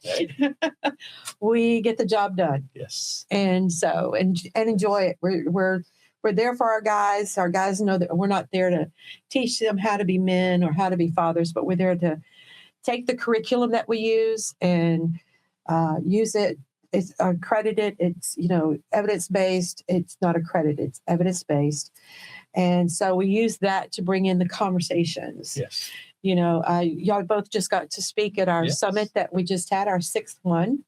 We get the job done. Yes. And so, and enjoy it. We're there for our guys. Our guys know that we're not there to teach them how to be men or how to be fathers, but we're there to take the curriculum that we use and use it. It's accredited. It's, evidence-based. It's not accredited. It's evidence-based. And so we use that to bring in the conversations. Yes. Y'all both just got to speak at our summit that we just had, our 6th one.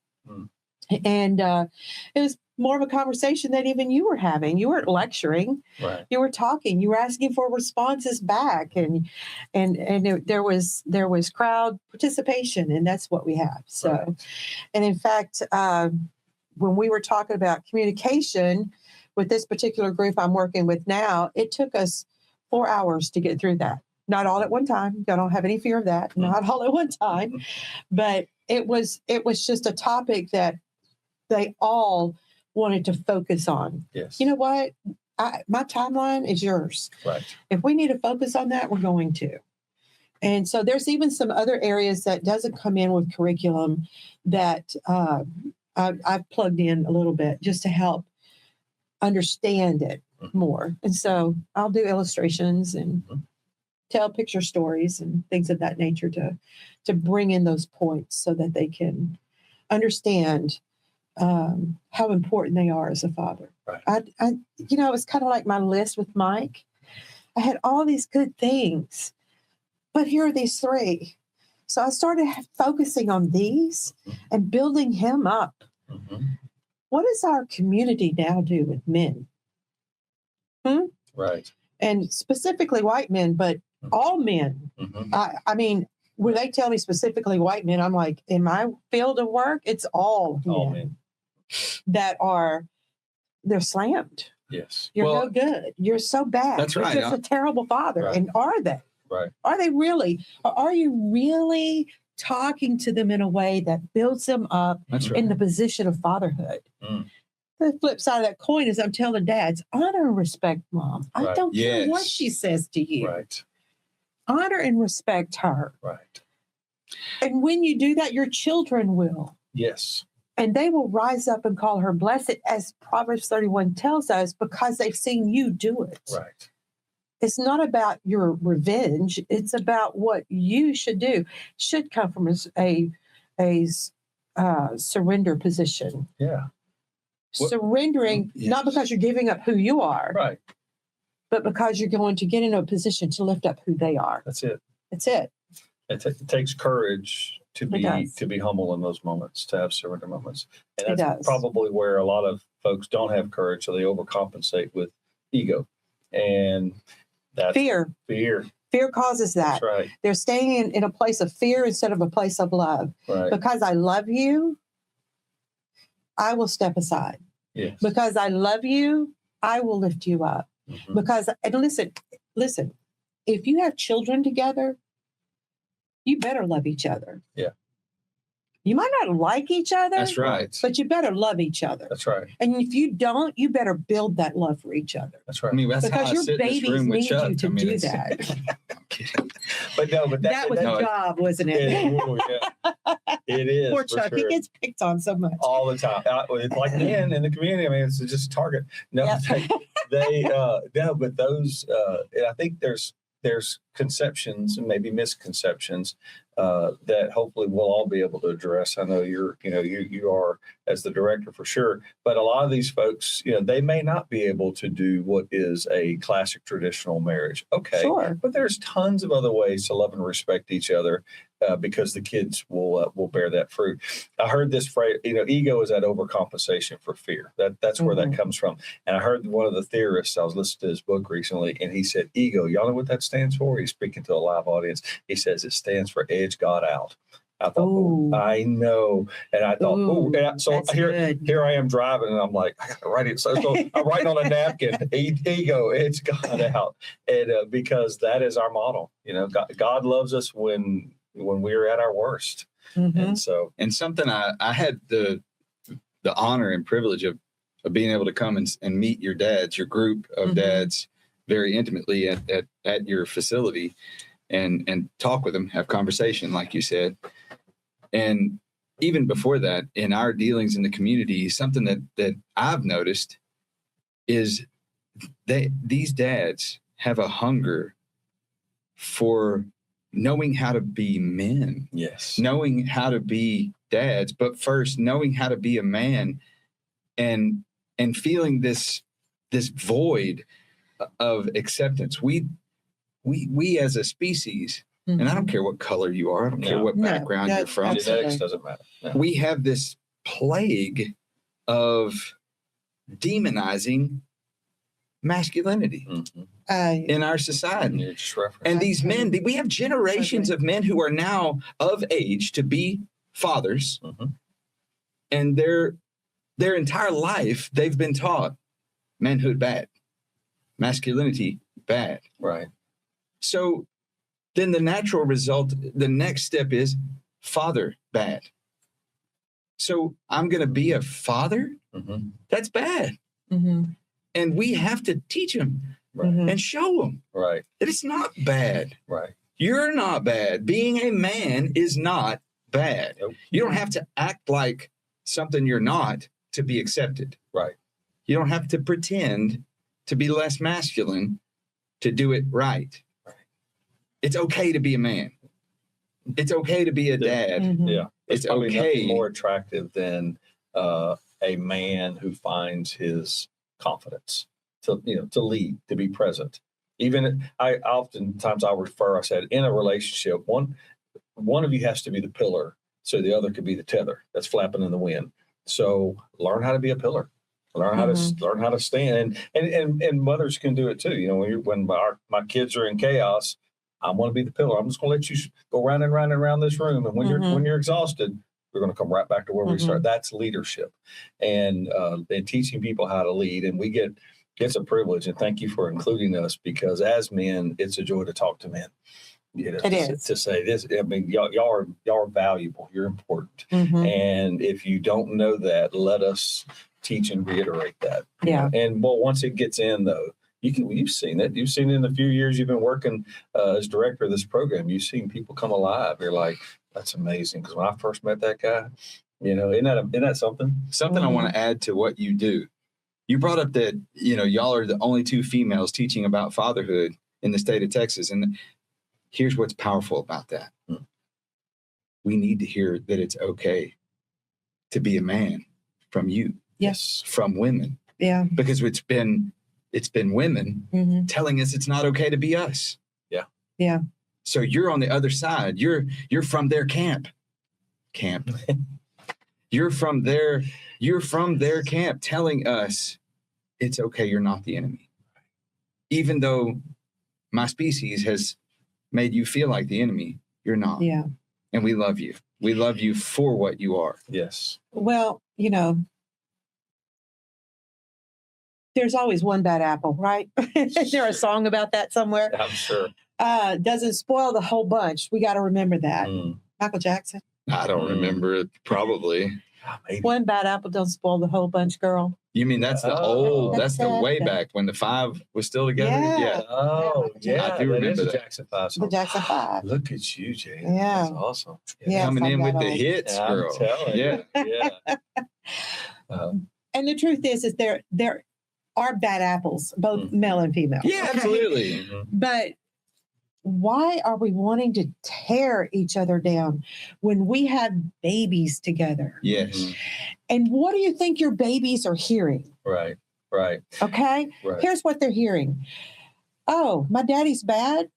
And it was more of a conversation that even you were having. You weren't lecturing. Right. You were talking. You were asking for responses back, and there was crowd participation, and that's what we have. So, Right. and in fact, when we were talking about communication, with this particular group I'm working with now, it took us 4 hours to get through that. Not all at one time. I don't have any fear of that. Not all at one time. But it was just a topic that they all wanted to focus on. Yes. You know what? My timeline is yours. Right. If we need to focus on that, we're going to. And so there's even some other areas that doesn't come in with curriculum that I've plugged in a little bit just to help understand it more. And so I'll do illustrations and tell picture stories and things of that nature to bring in those points so that they can understand how important they are as a father. Right. I it's kind of like my list with Mike. I had all these good things, but here are these 3. So I started focusing on these and building him up. Mm-hmm. What does our community now do with men? Right. And specifically white men, but all men. Mm-hmm. I mean, when they tell me specifically white men, I'm like, in my field of work, it's all men that they're slammed. Yes. You're no good. You're so bad. That's You're right. just a terrible father. Right. And are they? Right. Are they really? Or are you really talking to them in a way that builds them up That's right. in the position of fatherhood? Mm. The flip side of that coin is I'm telling dads, honor and respect mom. I Right. don't care what Yes. she says to you. Right. Honor and respect her. Right. And when you do that, your children will. Yes. And they will rise up and call her blessed, as Proverbs 31 tells us, because they've seen you do it. Right. It's not about your revenge. It's about what you should do. Should come from a surrender position. Yeah. What- Surrendering, Yes. not because you're giving up who you are, Right. but because you're going to get into a position to lift up who they are. That's it. That's it. It takes courage to does. be humble in those moments, to have surrender moments. And It that's does. probably where a lot of folks don't have courage, so they overcompensate with ego. And that's Fear. Fear. Fear causes that. That's right. They're staying in a place of fear instead of a place of love. Right. Because I love you, I will step aside. Yes. Because I love you, I will lift you up. Mhm. Because, and listen, if you have children together, you better love each other. Yeah. You might not like each other, That's right. but you better love each other. That's right. And if you don't, you better build that love for each other. That's I right. mean, that's how Because I your sit in this babies room with need Chuck. you to I mean, do it's- that. I'm kidding. But no, but That was no, a job, wasn't it? it is. Poor for Chuck. sure. He gets picked on so much. all the time. It's like men in the community. I mean, it's just a target. No, Yep. no, but those, and I think there's conceptions and maybe misconceptions that hopefully we'll all be able to address. I know you are as the director for sure, but a lot of these folks, they may not be able to do what is a classic traditional marriage. Okay. Sure. But there's tons of other ways to love and respect each other because the kids will bear that fruit. I heard this phrase, ego is that overcompensation for fear. That's where that comes from. And I heard one of the theorists, I was listening to his book recently, and he said, ego, y'all know what that stands for? He's speaking to a live audience. He says it stands for edge God out. I thought, Ooh. I know. And I thought, so that's good. here I am driving, and I'm like, I got to write it. So I'm writing on a napkin, ego, edge God out. And because that is our model. God loves us when we're at our worst. Mhm. And so, And something I had the honor and privilege of being able to come and meet your dads, your group of Mhm. dads, very intimately at your facility, and talk with them, have conversation, like you said. And even before that, in our dealings in the community, something that I've noticed is these dads have a hunger for knowing how to be men, yes. knowing how to be dads, but first knowing how to be a man, and feeling this void of acceptance. We as a species, and I don't care what color you are, I don't care No. what No, background you're from, absolutely. Genetics doesn't matter. No. we have this plague of demonizing masculinity Mhm. in our And society. you're just referencing. And these men, we have generations of men who are now of age to be fathers, Mhm. and their entire life they've been taught manhood bad, masculinity bad. Right. So then the natural result, the next step is father bad. So I'm going to be a father? Mm-hmm. That's bad. Mm-hmm. And we have to teach them Right. Mhm. and show them Right. that it's not bad. Right. You're not bad. Being a man is not bad. Nope. You don't have to act like something you're not to be accepted. Right. You don't have to pretend to be less masculine to do it right. Right. It's okay to be a man. It's okay to be a dad. Mhm. Yeah. It's It's probably okay. nothing more attractive than a man who finds his confidence to lead, to be present. Even I said in a relationship, one of you has to be the pillar so the other could be the tether that's flapping in the wind. So learn how to be a pillar. Learn how to stand, and mothers can do it too. You know, when my kids are in chaos, I want to be the pillar. I'm just going to let you go round and round and round this room, and when you're exhausted, we're going to come right back to where we start. That's leadership, and teaching people how to lead. And it's a privilege, and thank you for including us, because as men, it's a joy to talk to men. You know, It is. to say this. I mean, y'all are valuable. You're important, Mhm. and if you don't know that, let us teach and reiterate that. Yeah. And once it gets in, though, you've seen it. You've seen it in the few years you've been working as director of this program. You've seen people come alive. You're like, that's amazing. Because when I first met that guy, isn't that something? Something I want to add to what you do. You brought up that, y'all are the only two females teaching about fatherhood in the state of Texas. And here's what's powerful about that. We need to hear that it's okay to be a man from you. Yes. From women. Yeah. Because it's been women Mm-hmm. telling us it's not okay to be us. Yeah. Yeah. So you're on the other side. You're from their camp. You're from their camp telling us it's okay, you're not the enemy. Even though my species has made you feel like the enemy, you're not. Yeah. And we love you. We love you for what you are. Yes. Well, there's always one bad apple, right? Is there a song about that somewhere? I'm sure. Doesn't spoil the whole bunch. We got to remember that. Michael Jackson. I don't remember it, probably. Maybe. One bad apple don't spoil the whole bunch, girl. You mean that's the that's the way back when the five was still together? Yeah. Oh, yeah. I do remember is a that. Jackson 5 song. The Jackson 5. Look at you, Jay. Yeah. That's awesome. Yeah. Coming in with the old. hits, I'm girl. telling you. Yeah. Yeah. And the truth is there are bad apples, both male and female. Yeah, okay? absolutely. But why are we wanting to tear each other down when we have babies together? Yes. And what do you think your babies are hearing? Right. Okay? Right. Here's what they're hearing. Oh, my daddy's bad.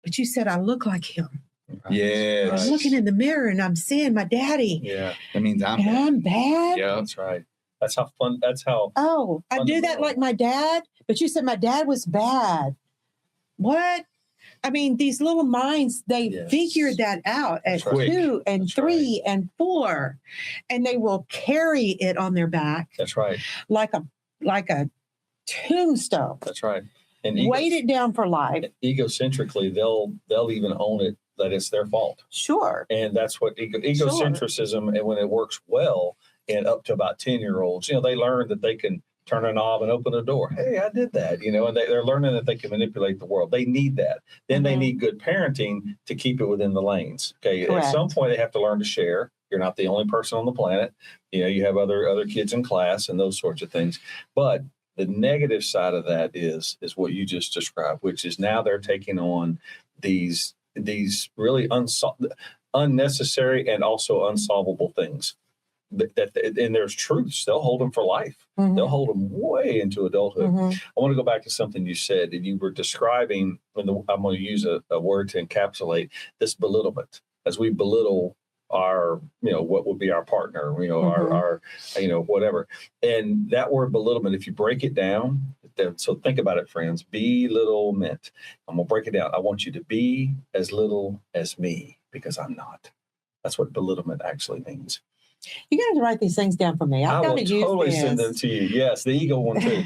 But you said I look like him. Right. Yes. I'm looking in the mirror and I'm seeing my daddy. Yeah. That means I'm And bad. I'm bad. Yeah. That's right. That's how fun. That's how. Oh, I do that Fundamental. like my dad, but you said my dad was bad. What? I mean, these little minds, they Yes. figure that out at That's right. 2 and That's 3 and 4, and they will carry it on their back That's right. like a tombstone. That's right. And Weight it down for life. egocentrically, they'll even own it that it's their fault. Sure. And that's what egocentrism, and when it works well, and up to about 10-year-olds, they learn that they can turn a knob and open a door. Hey, I did that, and they're learning that they can manipulate the world. They need that. Then they need good parenting to keep it within the lanes. Okay. Correct. At some point, they have to learn to share. You're not the only person on the planet. You have other kids in class and those sorts of things. But the negative side of that is what you just described, which is now they're taking on these really unnecessary and also unsolvable things. And there's truths. They'll hold them for life. Mhm. They'll hold them way into adulthood. Mhm. I want to go back to something you said, and you were describing, and I'm going to use a word to encapsulate this belittlement, as we belittle our, what would be our partner, our whatever. And that word belittlement, if you break it down, so think about it, friends, belittlement. I'm going to break it down. I want you to be as little as me because I'm not. That's what belittlement actually means. You got to write these things down for me. I I've got will to use totally this. send them to you. Yes, the ego one too.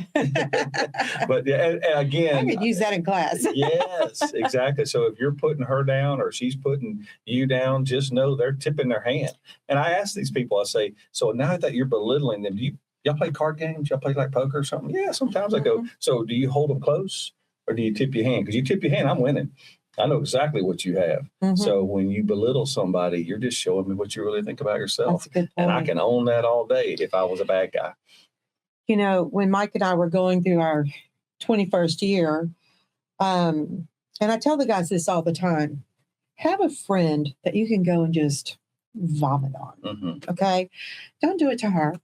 But and I again, could use that in class. yes, exactly. So if you're putting her down or she's putting you down, just know they're tipping their hand. And I ask these people, I say, so now that you're belittling them, y'all play card games? Y'all play like poker or something? Yeah, sometimes I go, so do you hold them close or do you tip your hand? Because you tip your hand, I'm winning. I know exactly what you have. Mhm. So when you belittle somebody, you're just showing me what you really think about yourself. That's a good point. And I can own that all day if I was a bad guy. You know, when Mike and I were going through our 21st year, and I tell the guys this all the time, have a friend that you can go and just vomit on. Mm-hmm. Okay. Don't do it to her.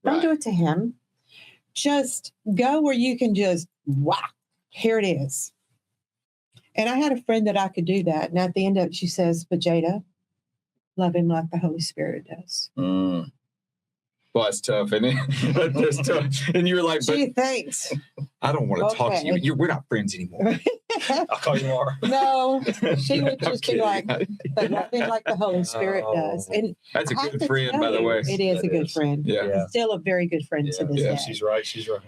Don't do it to him. Just go where you can just, wow, here it is. And I had a friend that I could do that. And at the end of it, she says, but Jada, love him like the Holy Spirit does. Mm. Well, that's tough, isn't it? That's tough. And you were like, but She thinks. I don't want to talk to Okay. you. We're not friends anymore. I'll call you tomorrow. No, she would I'm just be kidding. like, but love him like the Holy Spirit does. And That's a I have good to friend, tell by the you, way. it is That a good is. friend. Yeah. Yeah. Still a very good friend to this Yeah, day. she's right. She's right.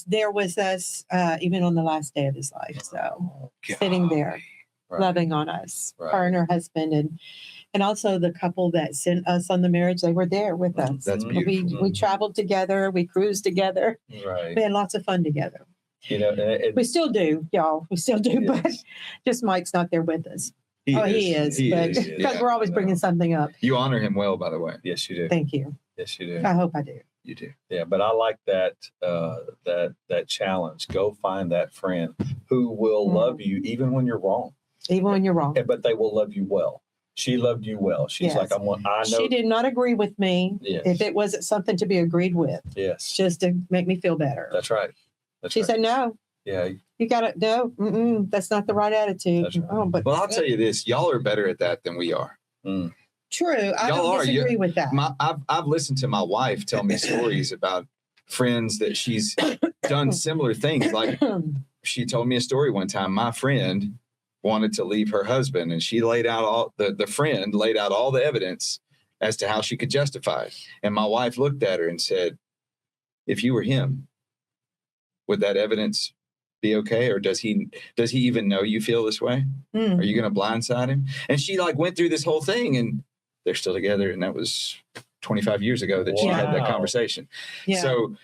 There was us even on the last day of his life. So sitting there, Right. loving on us, Right. her and her husband, and also the couple that sent us on the marriage. They were there with us. That's Mhm. beautiful. We traveled together. We cruised together. Right. We had lots of fun together. You know, and We still do, y'all. We still do, but Yes. just Mike's not there with us. He He is, He but is, because yeah. we're always I know. bringing something up. You honor him well, by the way. yes, you do. Thank you. Yes, you do. I hope I do. You do. Yeah, but I like that that challenge. Go find that friend who will Mhm. love you even when you're wrong, Even when you're wrong. but they will love you well. She loved you well. She's Yes. like, I know. She did not agree with me Yes. if it wasn't something to be agreed with, Yes, just to make me feel better. that's right. That's She right. said, no, Yeah, you got to, no, that's not the right attitude. That's right. Oh, but Well, I'll tell you this: y'all are better at that than we are. true. I Y'all don't are. disagree with that. I've listened to my wife tell me stories about friends that she's done similar things. Like she told me a story one time. My friend wanted to leave her husband, and she laid out the friend laid out all the evidence as to how she could justify it. And my wife looked at her and said, "If you were him, would that evidence be okay, or does he even know you feel this way? Mm. Are you going to blindside him?" And she like went through this whole thing, and they're still together, and that was 25 years ago that she had that Wow. conversation. Yeah. So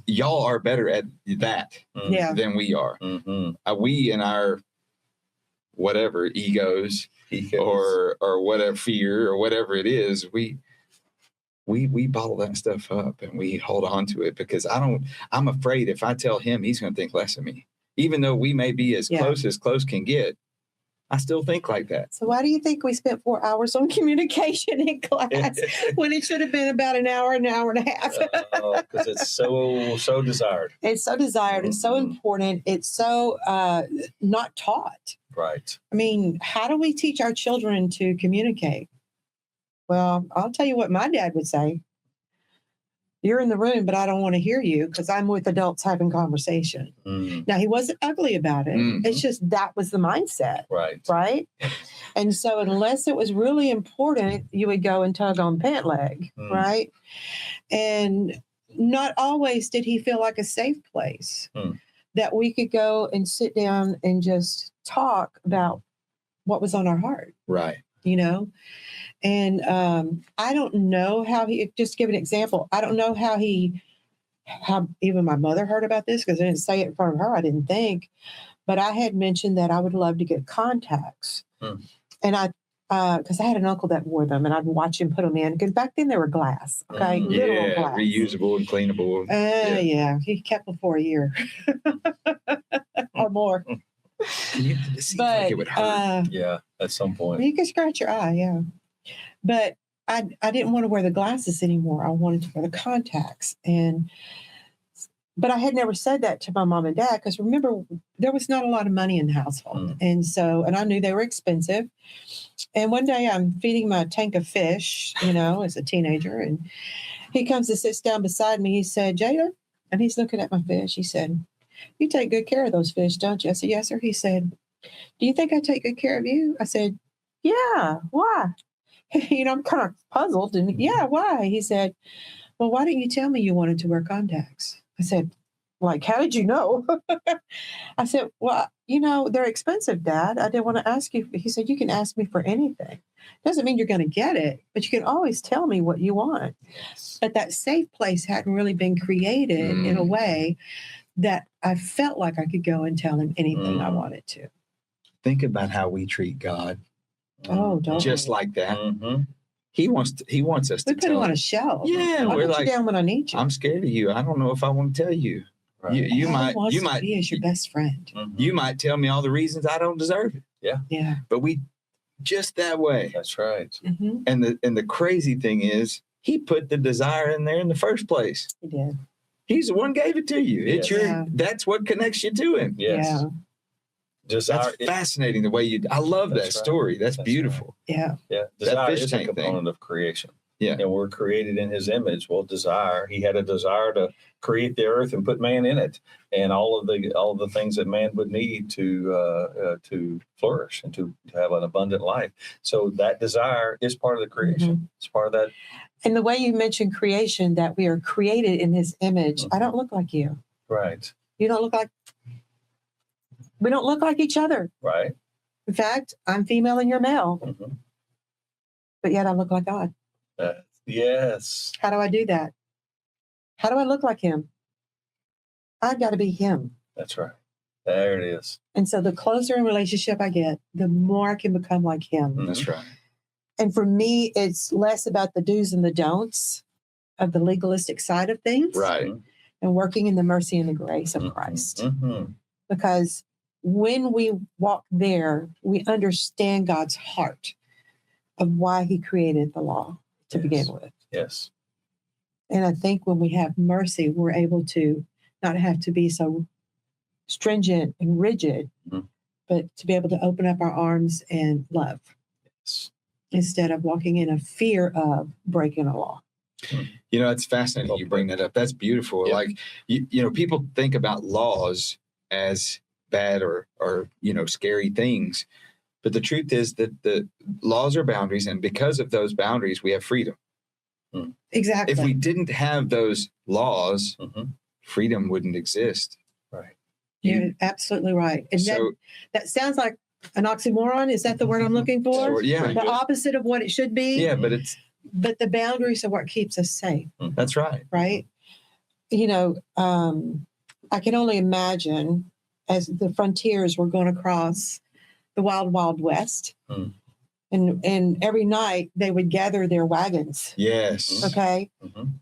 y'all are better at that Yeah. than we are. Mm-hmm. We in our whatever egos or whatever fear or whatever it is, we bottle that stuff up and we hold on to it because I'm afraid if I tell him, he's going to think less of me. Even though we may be as close can get, I still think like that. So why do you think we spent 4 hours on communication in class when it should have been about an hour and a half? Because it's so desired. It's so desired. It's so Mhm. important. It's so not taught. Right. I mean, how do we teach our children to communicate? Well, I'll tell you what my dad would say. You're in the room, but I don't want to hear you because I'm with adults having conversation. Mm. Now, he wasn't ugly about it. Mhm. It's just that was the mindset, Right. right? And so unless it was really important, you would go and tug on pant leg, Mm. right? And not always did he feel like a safe place that we could go and sit down and just talk about what was on our heart, Right. you know? And I don't know how he, just give an example. I don't know how even my mother heard about this because I didn't say it in front of her. I didn't think, but I had mentioned that I would love to get contacts. And because I had an uncle that wore them and I'd watch him put them in because back then they were glass. Okay. Literal Yeah, glass. reusable and cleanable. Yeah. He kept them for a year or more. It seems But like it would hurt. Yeah. At some point. you can scratch your eye. Yeah. But I didn't want to wear the glasses anymore. I wanted to wear the contacts. But I had never said that to my mom and dad because remember, there was not a lot of money in the household. And I knew they were expensive. And one day I'm feeding my tank of fish, as a teenager. And he comes and sits down beside me. He said, Jada, and he's looking at my fish. He said, you take good care of those fish, don't you? I said, yes, sir. He said, do you think I take good care of you? I said, yeah. Why? I'm kind of puzzled. And yeah, why? He said, well, why didn't you tell me you wanted to wear contacts? I said, like, how did you know? I said, well, they're expensive, Dad. I didn't want to ask you. He said, you can ask me for anything. Doesn't mean you're going to get it, but you can always tell me what you want. But that safe place hadn't really been created in a way that I felt like I could go and tell him anything I wanted to. Think about how we treat God. Oh, don't Just we? like that. Mm-hmm. He wants us We to put him tell on him. a shelf. Yeah, I'll we're put like, you down when I need you. I'm scared of you. I don't know if I want to tell you. Right. You God might wants you to might be as your best friend. Mhm. you might tell me all the reasons I don't deserve it. Yeah. But we just that way. That's right. Mm-hmm. And the crazy thing is, he put the desire in there in the first place. He did. He's the one gave it to you. It's Yes. Yeah. that's what connects you to him. Yes. Yeah. Desire. That's fascinating the way I love that That's right. story. That's That's beautiful. Yeah. Yeah. That Desire fish is a tank thing. component of creation. Yeah. And we're created in his image. Well, desire. He had a desire to create the earth and put man in it, and all of the things that man would need to flourish and to have an abundant life. So that desire is part of the creation. It's part of that. And the way you mentioned creation, that we are created in his image. I don't look like you. Right. You don't look like, we don't look like each other. Right. In fact, I'm female and you're male, Mm-hmm. but yet I look like God. Yes. How do I do that? How do I look like him? I've got to be him. That's right. There it is. And so the closer in relationship I get, the more I can become like him. Mhm. That's right. And for me, it's less about the do's and the don'ts of the legalistic side of things Right. and working in the mercy and the grace of Mhm. Christ. Mhm. Because when we walk there, we understand God's heart of why he created the law to Yes. begin with. Yes. And I think when we have mercy, we're able to not have to be so stringent and rigid, Mhm. but to be able to open up our arms and love Yes. instead of walking in a fear of breaking a law. It's fascinating you bring that up. That's beautiful. Yeah. Like, people think about laws as bad or scary things. But the truth is that the laws are boundaries. And because of those boundaries, we have freedom. Exactly. If we didn't have those laws, Mhm. freedom wouldn't exist. Right. You're absolutely right. And So, that sounds like an oxymoron. Is that the word I'm looking for? so, yeah. The opposite of what it should be. Yeah, but it's, But the boundaries are what keeps us safe, that's right. right? I can only imagine as the frontiers were going across the wild, wild west. Mm. And every night they would gather their wagons. Yes. Okay. Mhm.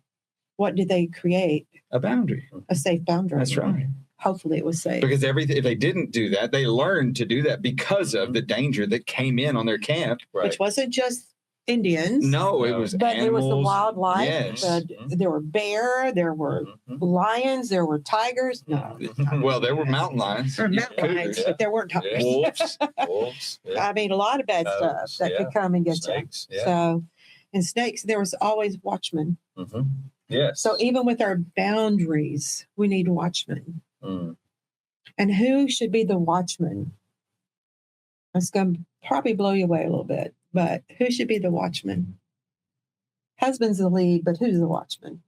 What did they create? A boundary. A safe boundary. That's right. Hopefully it was safe. Because if they didn't do that, they learned to do that because of the danger that came in on their camp. Right. Which wasn't just Indians. No, it was But it was the animals. wildlife. Yes. There were bear, there were Mhm. lions, there were tigers. No. Well, there were mountain lions. There were mountain Cougars. lions, but there weren't tigers. Wolves. Wolves. Yeah. I mean, a lot of bad Coyotes, stuff that yeah. could come and get Snakes. you. Yeah. So, and snakes, there was always watchmen. Mhm. Yes. So even with our boundaries, we need watchmen. Mm. And who should be the watchman? It's going to probably blow you away a little bit, but who should be the watchman? Husband's the lead, but who's the watchman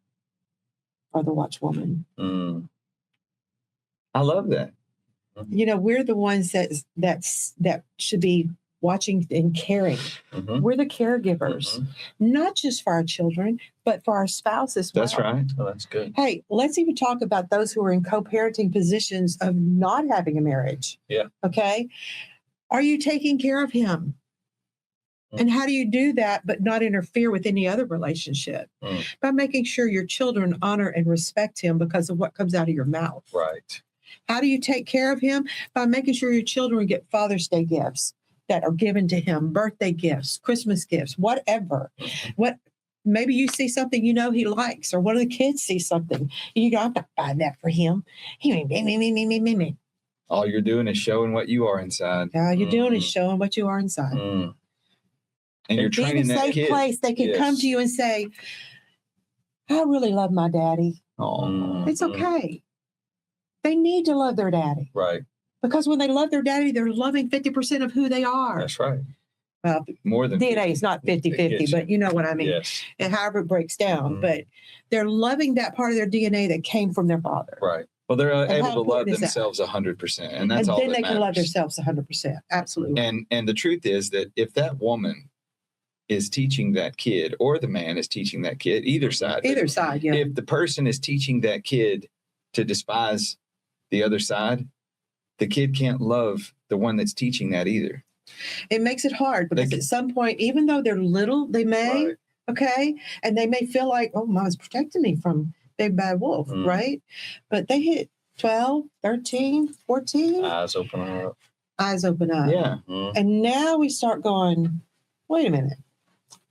or the watchwoman? Mm. I love that. We're the ones that should be watching and caring. Mhm. We're the caregivers, Mhm. not just for our children, but for our spouse as well. That's right. Oh, that's good. Hey, let's even talk about those who are in co-parenting positions of not having a marriage. Yeah. Okay. Are you taking care of him? And how do you do that but not interfere with any other relationship? Mm. By making sure your children honor and respect him because of what comes out of your mouth. Right. How do you take care of him? By making sure your children get Father's Day gifts that are given to him, birthday gifts, Christmas gifts, whatever. Maybe you see something he likes, or one of the kids sees something. You go, I'm not buying that for him. Me. All you're doing is showing what you are inside. All you're doing is showing what you are inside. Mm. And you're Be in a training that safe kid. place. They can come Yes. to you and say, I really love my daddy. Oh, Mm. It's okay. They need to love their daddy Right. because when they love their daddy, they're loving 50% of who they are. That's right. well, more than DNA is not 50-50, Yes. but you know what I mean. Yes. And however it breaks down, Mhm. but they're loving that part of their DNA that came from their father. Right. Well, they're And able how to love important is that? themselves 100%, and that's and all then that they matters. can love themselves 100%. Absolutely. And the truth is that if that woman is teaching that kid, or the man is teaching that kid, either side, Either side, yeah. if the person is teaching that kid to despise the other side, the kid can't love the one that's teaching that either. It makes it hard because They- at some point, even though they're little, they may, Right. okay, and they may feel like, oh, mom's protecting me from big bad wolf, Mm. right? But they hit 12, 13, 14, Eyes open up. eyes open up. Yeah. Mhm. And now we start going, wait a minute.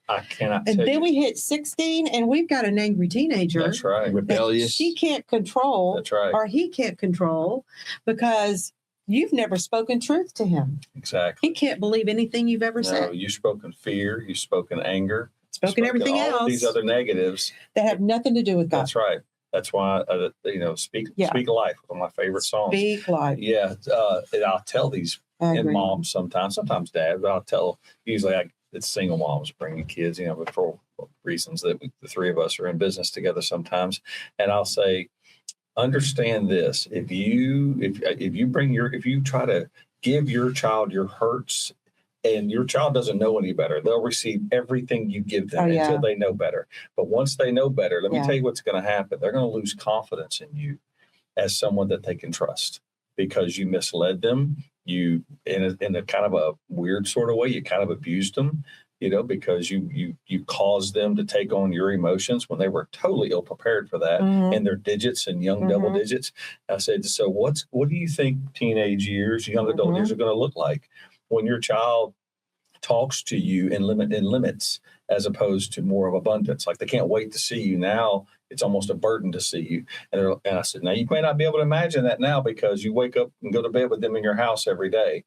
I cannot And tell then you. we hit 16 and we've got an angry teenager That's right. that Rebellious. she can't control That's right. or he can't control because you've never spoken truth to him. Exactly. He can't believe anything you've ever No, said. you've spoken fear. You've spoken anger. Spoken everything all of else these other negatives. that have nothing to do with God. That's right. That's why, speak Yeah. life. One of my favorite songs. Speak life. Yeah. And I'll tell these I and agree. moms sometimes dad, but I'll tell, usually it's single moms bringing kids, but for reasons that the three of us are in business together sometimes. And I'll say, understand this. If you try to give your child your hurts, and your child doesn't know any better, they'll receive everything you give them Oh, yeah. until they know better. But once they know better, let me Yeah. tell you what's going to happen. They're going to lose confidence in you as someone that they can trust because you misled them. You, in a kind of a weird sort of way, you kind of abused them, because you caused them to take on your emotions when they were totally ill prepared for that Mhm. in their digits and young double Mhm. digits. I said, so what do you think teenage years, young adult Mhm. years are going to look like when your child talks to you in limits as opposed to more of abundance? Like they can't wait to see you now. It's almost a burden to see you. And I said, now you may not be able to imagine that now because you wake up and go to bed with them in your house every day.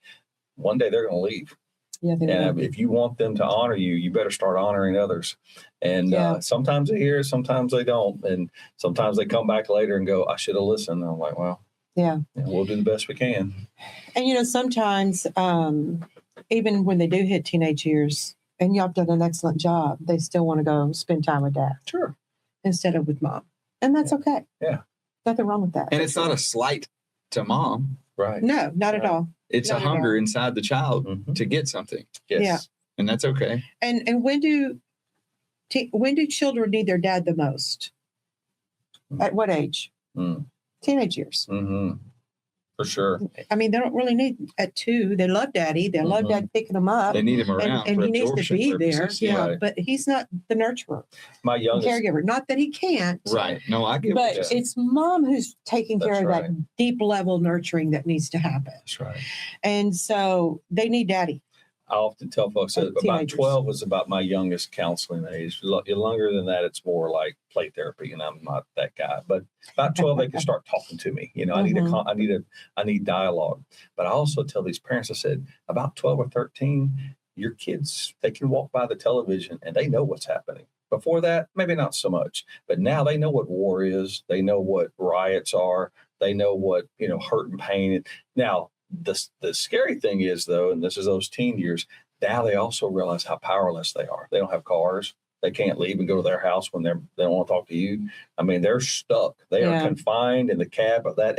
One day they're going to leave. Yeah, they And will. if you want them to honor you, you better start honoring others. And Yeah. sometimes they hear, sometimes they don't. And sometimes they come back later and go, I should have listened. And I'm like, well, Yeah. we'll do the best we can. And sometimes even when they do hit teenage years and y'all have done an excellent job, they still want to go spend time with dad Sure. instead of with mom. And that's okay. Yeah. Nothing wrong with that. And it's not a slight to mom. Right. No, not at Right. all. It's Not a at all. hunger inside the child Mhm. to get something. Yes. Yeah. And that's okay. And when do children need their dad the most? At what age? Mm. Teenage years. Mm-hmm. For sure. I mean, they don't really need at 2. They love daddy. They love Mhm. dad picking them up. They need him around And for he needs to absorption be there. purposes. Yeah. Right. But he's not the nurturer, My the youngest, caregiver. Not that he can't. Right. No, I get But what you're saying. it's mom who's taking That's care of right. that deep level nurturing that needs to happen. that's right. And so they need daddy. I often tell folks that about Teenagers. 12 was about my youngest counseling age. Younger than that, it's more like play therapy, and I'm not that guy. But about 12, they can start talking to me. I need dialogue. But I also tell these parents, I said, about 12 or 13, your kids, they can walk by the television and they know what's happening. Before that, maybe not so much. But now they know what war is. They know what riots are. They know what, hurt and pain. Now, the scary thing is, though, and this is those teen years, now they also realize how powerless they are. They don't have cars. They can't leave and go to their house when they don't want to talk to you. I mean, they're stuck. They are Yeah. confined in the cab of that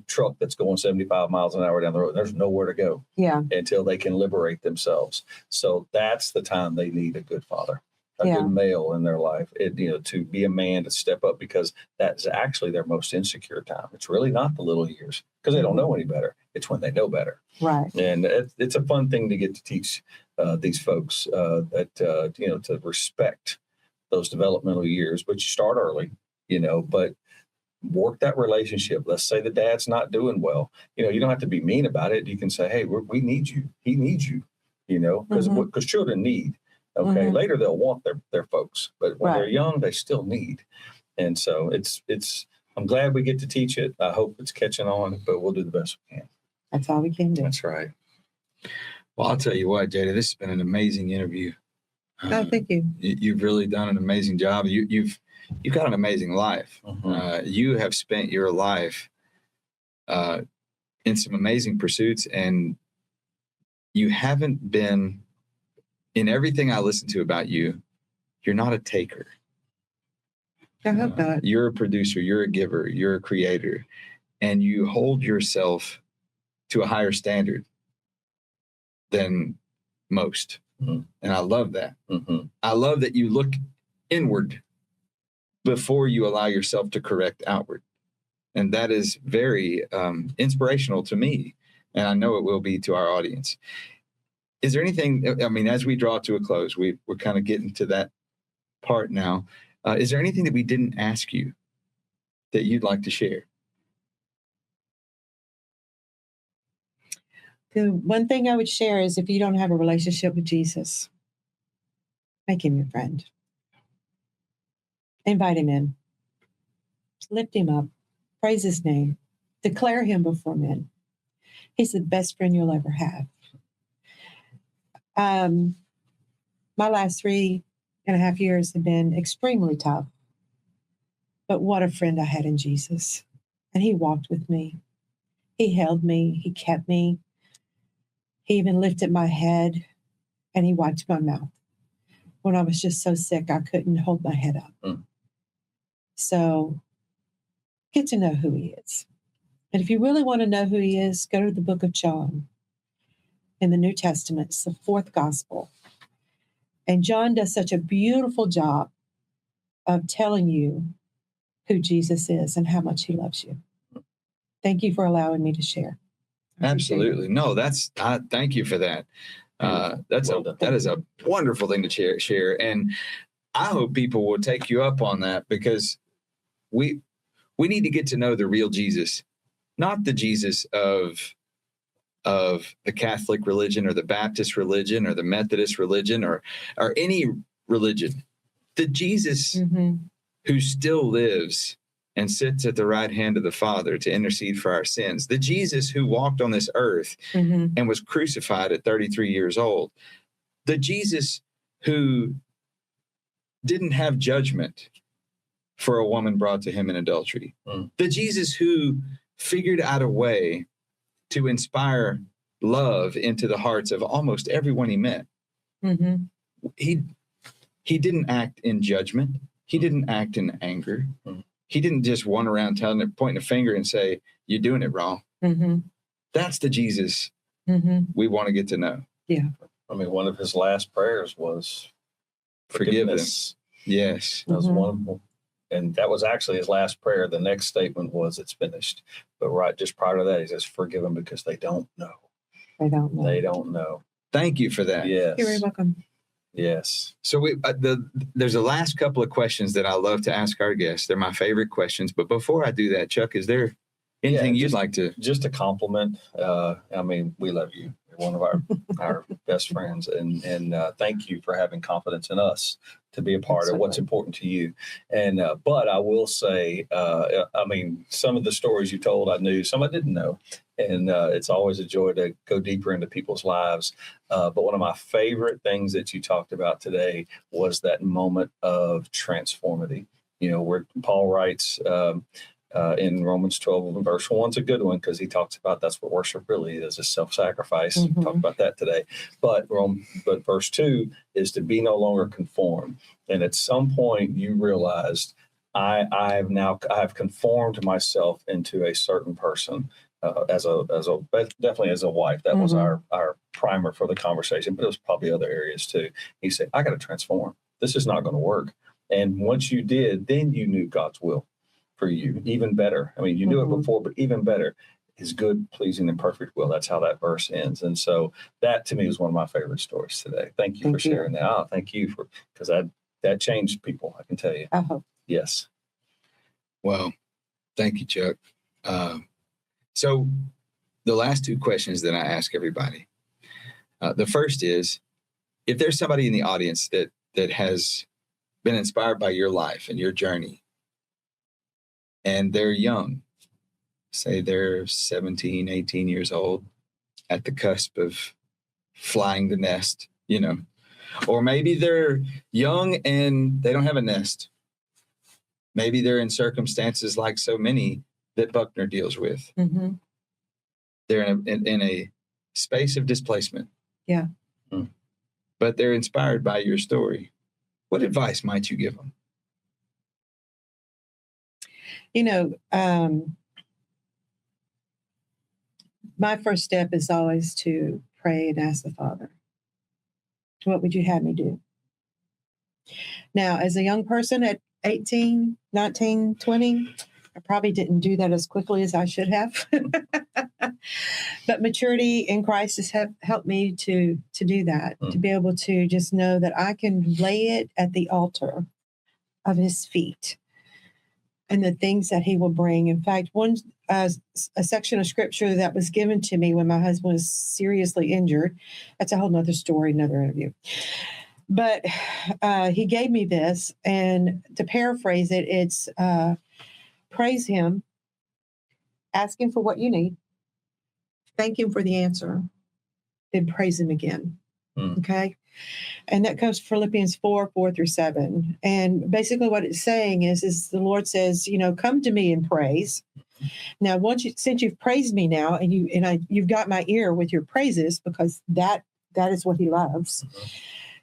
truck that's going 75 miles an hour down the road. There's nowhere to go Yeah. until they can liberate themselves. So that's the time they need a good father, a Yeah. good male in their life, to be a man, to step up, because that's actually their most insecure time. It's really not the little years because they don't know any better. It's when they know better. Right. And it's a fun thing to get to teach these folks to respect those developmental years, but you start early, but work that relationship. Let's say the dad's not doing well. You don't have to be mean about it. You can say, hey, we need you. He needs you, because Mhm. children need. Okay. Mhm. Later they'll want their folks, but when they're Right. young, they still need. And so I'm glad we get to teach it. I hope it's catching on, but we'll do the best we can. That's all we can do. That's right. Well, I'll tell you what, Jada, this has been an amazing interview. Oh, thank you. You've really done an amazing job. You've got an amazing life. Mhm. You have spent your life in some amazing pursuits, and you haven't been in everything I listen to about you, you're not a taker. I hope not. You're a producer, you're a giver, you're a creator, and you hold yourself to a higher standard than most. Mhm. And I love that. Mm-hmm. I love that you look inward before you allow yourself to correct outward. And that is very inspirational to me. And I know it will be to our audience. Is there anything, I mean, as we draw to a close, we're kind of getting to that part now. Is there anything that we didn't ask you that you'd like to share? The one thing I would share is if you don't have a relationship with Jesus, make him your friend. Invite him in. Lift him up. Praise his name. Declare him before men. He's the best friend you'll ever have. My last 3.5 years have been extremely tough. But what a friend I had in Jesus. And he walked with me. He held me. He kept me. He even lifted my head and he wiped my mouth when I was just so sick I couldn't hold my head up. Mm. So get to know who he is. And if you really want to know who he is, go to the book of John in the New Testament. It's the 4th gospel. And John does such a beautiful job of telling you who Jesus is and how much he loves you. Thank you for allowing me to share. Absolutely. No, thank you for that. That is a wonderful thing to share. And I hope people will take you up on that, because we need to get to know the real Jesus, not the Jesus of the Catholic religion or the Baptist religion or the Methodist religion or any religion. The Jesus who still lives and sits at the right hand of the Father to intercede for our sins. The Jesus who walked on this earth and was crucified at 33 years old. The Jesus who didn't have judgment for a woman brought to him in adultery. The Jesus who figured out a way to inspire love into the hearts of almost everyone he met. He didn't act in judgment. He didn't act in anger. He didn't just run around pointing a finger and say, "You're doing it wrong." That's the Jesus we want to get to know. Yeah. I mean, one of his last prayers was Forgive them. forgiveness. Yes. That was one of them. And that was actually his last prayer. The next statement was, "It's finished." But right just prior to that, he says, "Forgive them because they don't know." They don't know. They don't know. Thank you for that. Yes. You're very welcome. Yes. So there's a last couple of questions that I love to ask our guests. They're my favorite questions. But before I do that, Chuck, is there anything you'd like to? Just a compliment. I mean, we love you. You're one of our best friends, and thank you for having confidence in us to be a part of what's important to you. And but I will say, I mean, some of the stories you told, I knew. Some I didn't know, and it's always a joy to go deeper into people's lives. But one of my favorite things that you talked about today was that moment of transformity. You know, where Paul writes. In Romans 12 and verse 1, it's a good one because he talks about that's what worship really is, a self-sacrifice. We talked about that today. But verse 2 is to be no longer conformed. And at some point you realized I've conformed myself into a certain person definitely as a wife. That was our primer for the conversation, but it was probably other areas too. He said, I got to transform. This is not going to work. And once you did, then you knew God's will for you even better. I mean, you knew it before, but even better, his good, pleasing, and perfect will. That's how that verse ends. And so that to me is one of my favorite stories today. Thank you for sharing that. Oh, thank you because that changed people, I can tell you. I hope. Yes. Well, thank you, Chuck. So the last 2 questions that I ask everybody. The first is, if there's somebody in the audience that has been inspired by your life and your journey, and they're young, say they're 17, 18 years old, at the cusp of flying the nest, or maybe they're young and they don't have a nest. Maybe they're in circumstances like so many that Buckner deals with. They're in a space of displacement. Yeah. but they're inspired by your story. What advice might you give them? You know, my first step is always to pray and ask the Father, what would you have me do? Now, as a young person at 18, 19, 20, I probably didn't do that as quickly as I should have. But maturity in Christ has helped me to do that, to be able to just know that I can lay it at the altar of his feet and the things that he will bring. In fact, a section of scripture that was given to me when my husband was seriously injured, that's a whole nother story, another interview. But he gave me this, and to paraphrase it, it's praise him, ask him for what you need, thank him for the answer, then praise him again. Okay? And that comes from Philippians 4:4-7. And basically what it's saying is the Lord says, come to me in praise. Now, since you've praised me now, and you've got my ear with your praises, because that is what he loves.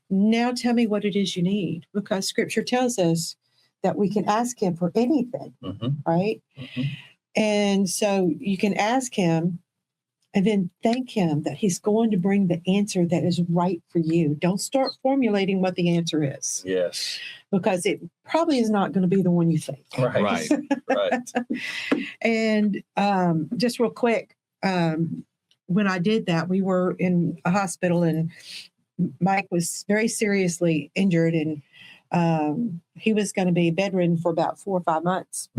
Now tell me what it is you need, because scripture tells us that we can ask him for anything, right? And so you can ask him and then thank him that he's going to bring the answer that is right for you. Don't start formulating what the answer is. Yes. Because it probably is not going to be the one you think. Right. Right. And just real quick, when I did that, we were in a hospital and Mike was very seriously injured, and he was going to be bedridden for about 4 or 5 months,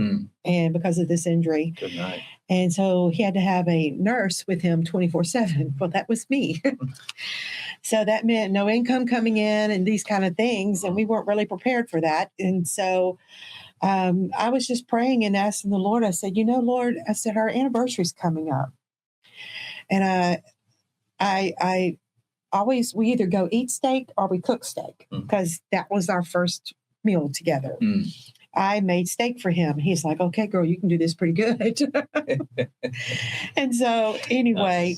and because of this injury. Good night. And so he had to have a nurse with him 24/7. Well, that was me. So that meant no income coming in and these kind of things, and we weren't really prepared for that. And so I was just praying and asking the Lord. I said, Lord, I said, our anniversary's coming up, and I always, we either go eat steak or we cook steak, because that was our first meal together. I made steak for him. He's like, okay, girl, you can do this pretty good. And so anyway,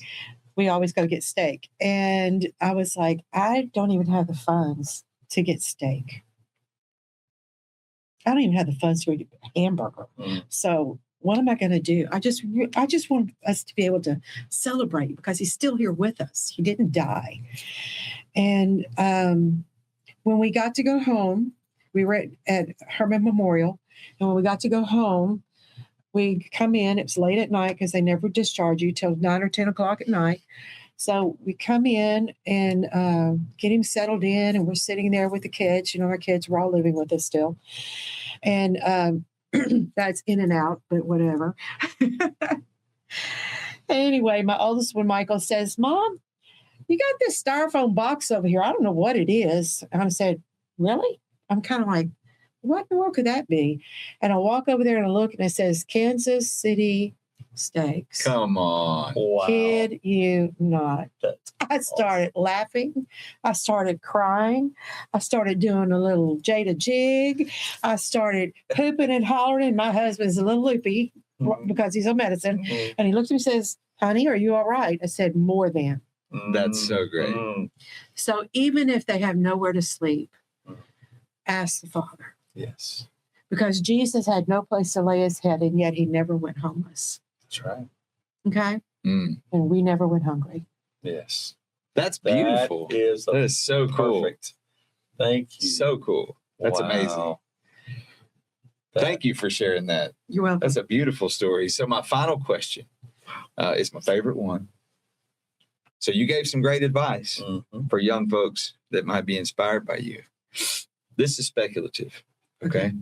we always go get steak. And I was like, I don't even have the funds to get steak. I don't even have the funds to eat a hamburger. So what am I going to do? I just want us to be able to celebrate, because he's still here with us. He didn't die. And when we got to go home, we were at Herman Memorial. And when we got to go home, we come in. It was late at night, because they never discharge you till 9 or 10 o'clock at night. So we come in and get him settled in, and we're sitting there with the kids. Our kids were all living with us still. And that's in and out, but whatever. Anyway, my oldest one, Michael, says, Mom, you got this styrofoam box over here. I don't know what it is. And I said, really? I'm kind of like, what in the world could that be? And I walk over there and I look, and it says Kansas City Steaks. Come on. Wow. Kid you not. I started laughing. I started crying. I started doing a little Jada jig. I started pooping and hollering. My husband's a little loopy because he's on medicine. And he looks at me and says, honey, are you all right? I said, more than. That's so great. So even if they have nowhere to sleep, ask the Father. Yes. Because Jesus had no place to lay his head, and yet he never went homeless. That's right. Okay? And we never went hungry. Yes. That's beautiful. That is so cool. Perfect. Thank you. So cool. That's amazing. Thank you for sharing that. You're welcome. That's a beautiful story. So my final question is my favorite one. So you gave some great advice for young folks that might be inspired by you. This is speculative. Okay.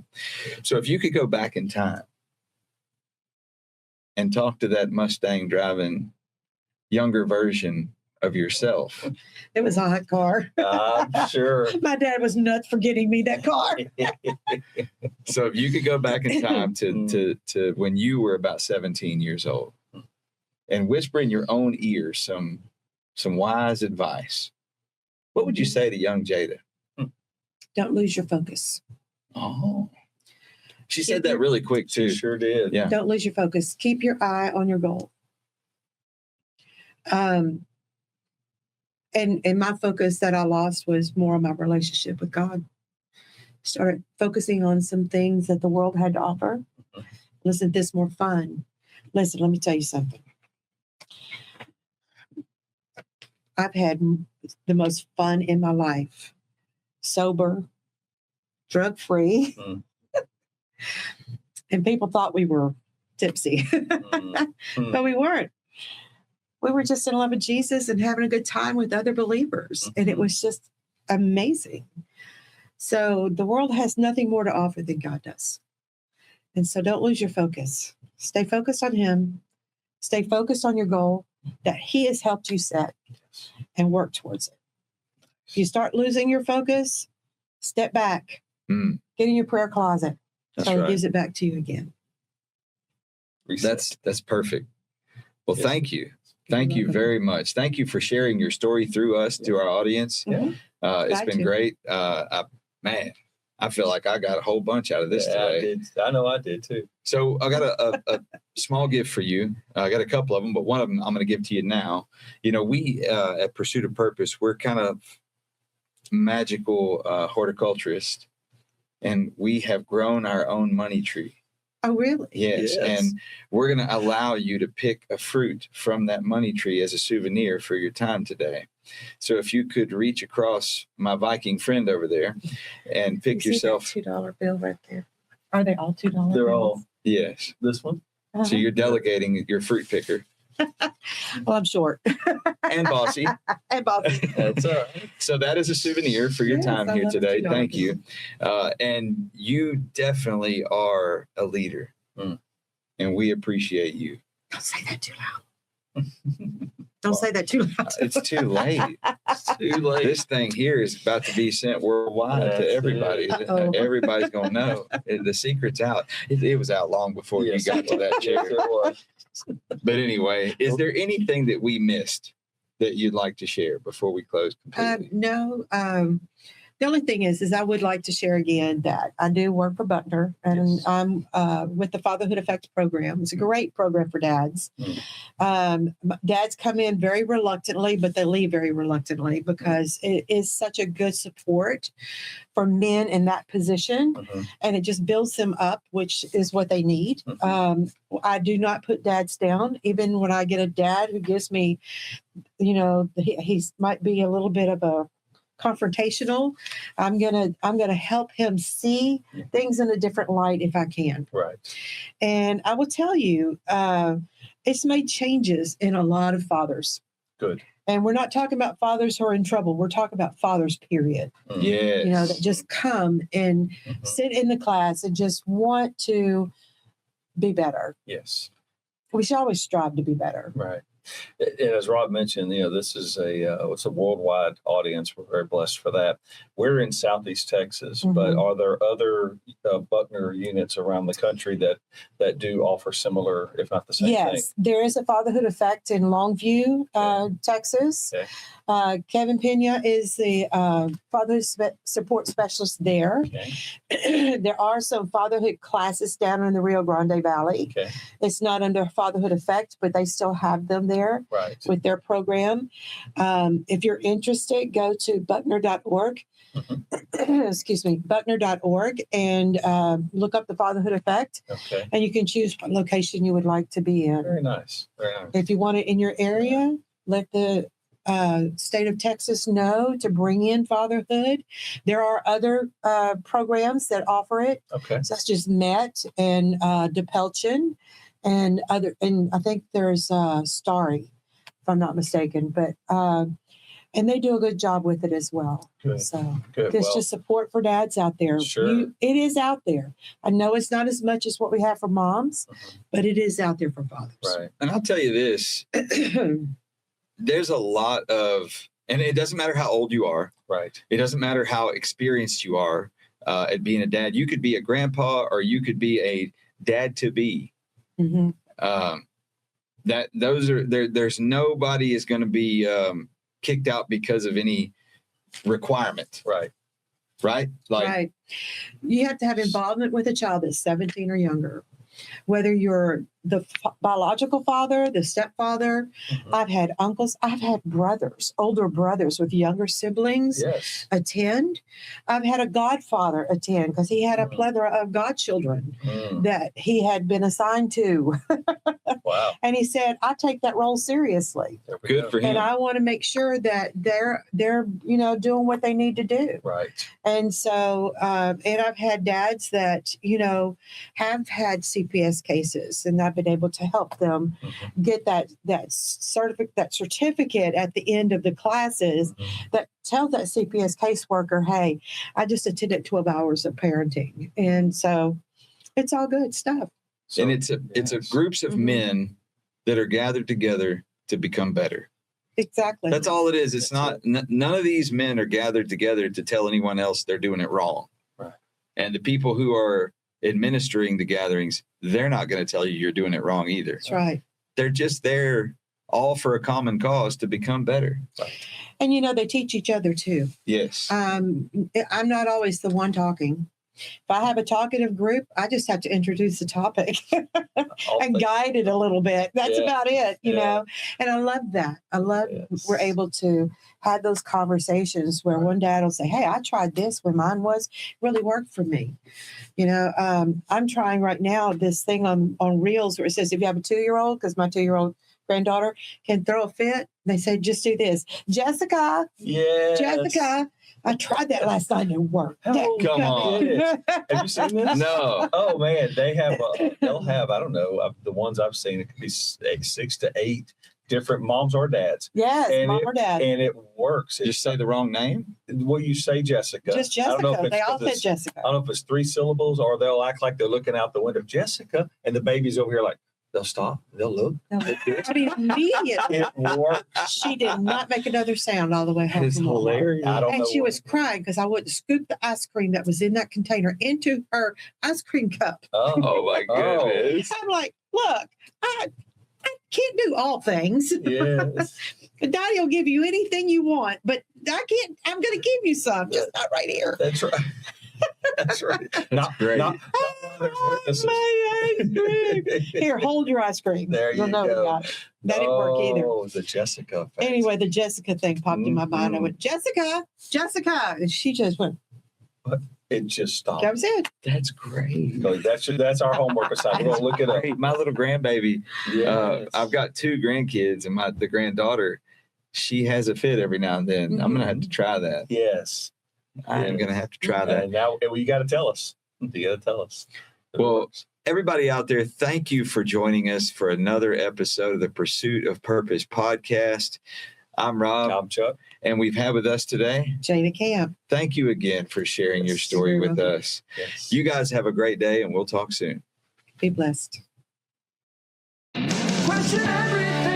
So if you could go back in time and talk to that Mustang driving younger version of yourself. It was a hot car. I'm sure. My dad was nuts for getting me that car. So if you could go back in time to when you were about 17 years old and whisper in your own ear some wise advice, what would you say to young Jada? Don't lose your focus. Oh, she said that really quick too. She sure did. Yeah. Don't lose your focus. Keep your eye on your goal. and my focus that I lost was more on my relationship with God. Started focusing on some things that the world had to offer. Listen, this more fun. Listen, let me tell you something. I've had the most fun in my life, sober, drug-free, and people thought we were tipsy, but we weren't. We were just in love with Jesus and having a good time with other believers, and it was just amazing. So the world has nothing more to offer than God does. And so don't lose your focus. Stay focused on Him. Stay focused on your goal that He has helped you set and work towards it. If you start losing your focus, step back. Get in your prayer closet. So He gives it back to you again. That's perfect. Well, thank you. Thank you very much. Thank you for sharing your story through us to our audience. It's been great. I feel like I got a whole bunch out of this today. I know I did too. So I got a small gift for you. I got a couple of them, but one of them I'm going to give to you now. You know, we at Pursuit of Purpose, we're kind of magical horticulturists, and we have grown our own money tree. Oh, really? Yes. And we're going to allow you to pick a fruit from that money tree as a souvenir for your time today. So if you could reach across my Viking friend over there and pick yourself $2 bill right there. Are they all $2? They're all yes. this one. So you're delegating your fruit picker. Well, I'm short. And bossy. And bossy. That's all right. So that is a souvenir for your time I here love today. $2 Thank bill. you. And you definitely are a leader. And we appreciate you. Don't say that too loud. Don't say that too loud. It's too late. It's too late. This thing here is about to be sent worldwide That's to everybody. it. Uh-oh. Everybody's going to know. The secret's out. It was out long before Yes, you got to that chair. Yes, it was. But anyway, is there anything that we missed that you'd like to share before we close completely? No. The only thing is I would like to share again that I do work for Buckner, and Yes. I'm with the Fatherhood Effect program. It's a great program for dads. Dads come in very reluctantly, but they leave very reluctantly because it is such a good support for men in that position, and it just builds them up, which is what they need. I do not put dads down, even when I get a dad who gives me, he might be a little bit of a confrontational. I'm gonna help him see things in a different light if I can. Right. And I will tell you, it's made changes in a lot of fathers. Good. And we're not talking about fathers who are in trouble. We're talking about fathers, period. Yes. That just come and sit in the class and just want to be better. Yes. We should always strive to be better. Right. And as Rob mentioned, this is it's a worldwide audience. We're very blessed for that. We're in Southeast Texas, but are there other Buckner units around the country that do offer similar, if not the same thing? Yes, there is a Fatherhood Effect in Longview, Texas. Okay. Kevin Pena is the fatherhood support specialist there. Okay. There are some fatherhood classes down in the Rio Grande Valley. Okay. It's not under Fatherhood Effect, but they still have them there Right. with their program. If you're interested, go to buckner.org. Excuse me, buckner.org, and look up the Fatherhood Effect. Okay. And you can choose what location you would like to be in. Very nice. Very nice. If you want it in your area, let the state of Texas know to bring in fatherhood. There are other programs that offer it, such as MET and DePelchin and I think there's Starry, if I'm not mistaken, but and they do a good job with it as well. Good. So Good. there's Well, just support for dads out there. Sure. It is out there. I know it's not as much as what we have for moms, but it is out there for fathers. right. And I'll tell you this, there's a lot of, and it doesn't matter how old you are. Right. It doesn't matter how experienced you are at being a dad. You could be a grandpa or you could be a dad to be. There's nobody is going to be kicked out because of any requirement. Right. Right. Right. You have to have involvement with a child that's 17 or younger. Whether you're biological father, the stepfather. Mhm. I've had uncles. I've had brothers, older brothers with younger siblings Yes. attend. I've had a godfather attend because he had a Mm. plethora of godchildren Mm. that he had been assigned to. Wow. And he said, I take that role seriously. There we Good go. for him. And I want to make sure that they're doing what they need to do. Right. And so, and I've had dads that, have had CPS cases, and I've been able to help them Mhm. get that certificate at the end of the classes Mhm. that tells that CPS caseworker, hey, I just attended 12 hours of parenting. And so it's all good stuff. So, And it's a yes. groups of Mhm. men that are gathered together to become better. Exactly. That's all it is. It's That's not, none of these men are gathered together to tell anyone else they're doing it wrong. Right. And the people who are administering the gatherings, they're not going to tell you you're doing it wrong either. That's right. They're just there all for a common cause to become better. And, they teach each other too. Yes. I'm not always the one talking. If I have a talkative group, I just have to introduce the topic and guide it a little bit. That's Yeah. about it, you Yeah. know. And I love that. I love Yes. we're able to have those conversations where one dad will say, "Hey, I tried this when mine really worked for me." I'm trying right now this thing on Reels where it says if you have a 2-year-old, because my 2-year-old granddaughter can throw a fit, they say just do this, Jessica. Yes. Jessica, I tried that last night and it worked. Oh, come on. Have you seen this? No. Oh man, they'll have, I don't know, the ones I've seen, it could be 6 to 8 different moms or dads. Yes, And mom or dad. And it works. Just say the wrong name. Well, you say Jessica. Just I don't know Jessica. if it's They all 'cause said it's- Jessica. I don't know if it's 3 syllables or they'll act like they're looking out the window, Jessica, and the baby's over here like, they'll stop, they'll look. I mean, immediately, It works. she did not make another sound all the way home. It's from Walmart. hilarious. I don't And know. she was crying because I wouldn't scoop the ice cream that was in that container into her ice cream cup. Oh my goodness. I'm like, look, I can't do all things. Yes. Daddy will give you anything you want, but I'm going to give you some, just not right here. That's right. That's right. Not great. Not there's witnesses. My ice cream. Here, hold your ice cream. There You'll you know go. we got it. That didn't work either. Oh, the Jessica effect. Anyway, the Jessica thing popped in my mind. I Mhm. went, Jessica, and she just went, It just stopped. that was it. That's great. So that's our homework assignment. We're gonna look it up. Great. My little grandbaby. Yes. I've got 2 grandkids, and the granddaughter, she has a fit every now and then. I'm gonna have to try that. Yes. I'm gonna have to try that. And now you got to tell us. You got to tell us. Well, everybody out there, thank you for joining us for another episode of the Pursuit of Purpose podcast. I'm Rob, I'm Chuck. and we've had with us today. Jada Kamp. Thank you again for sharing your Yes, story you're with welcome. us. Yes. You guys have a great day, and we'll talk soon. Be blessed. Question everything.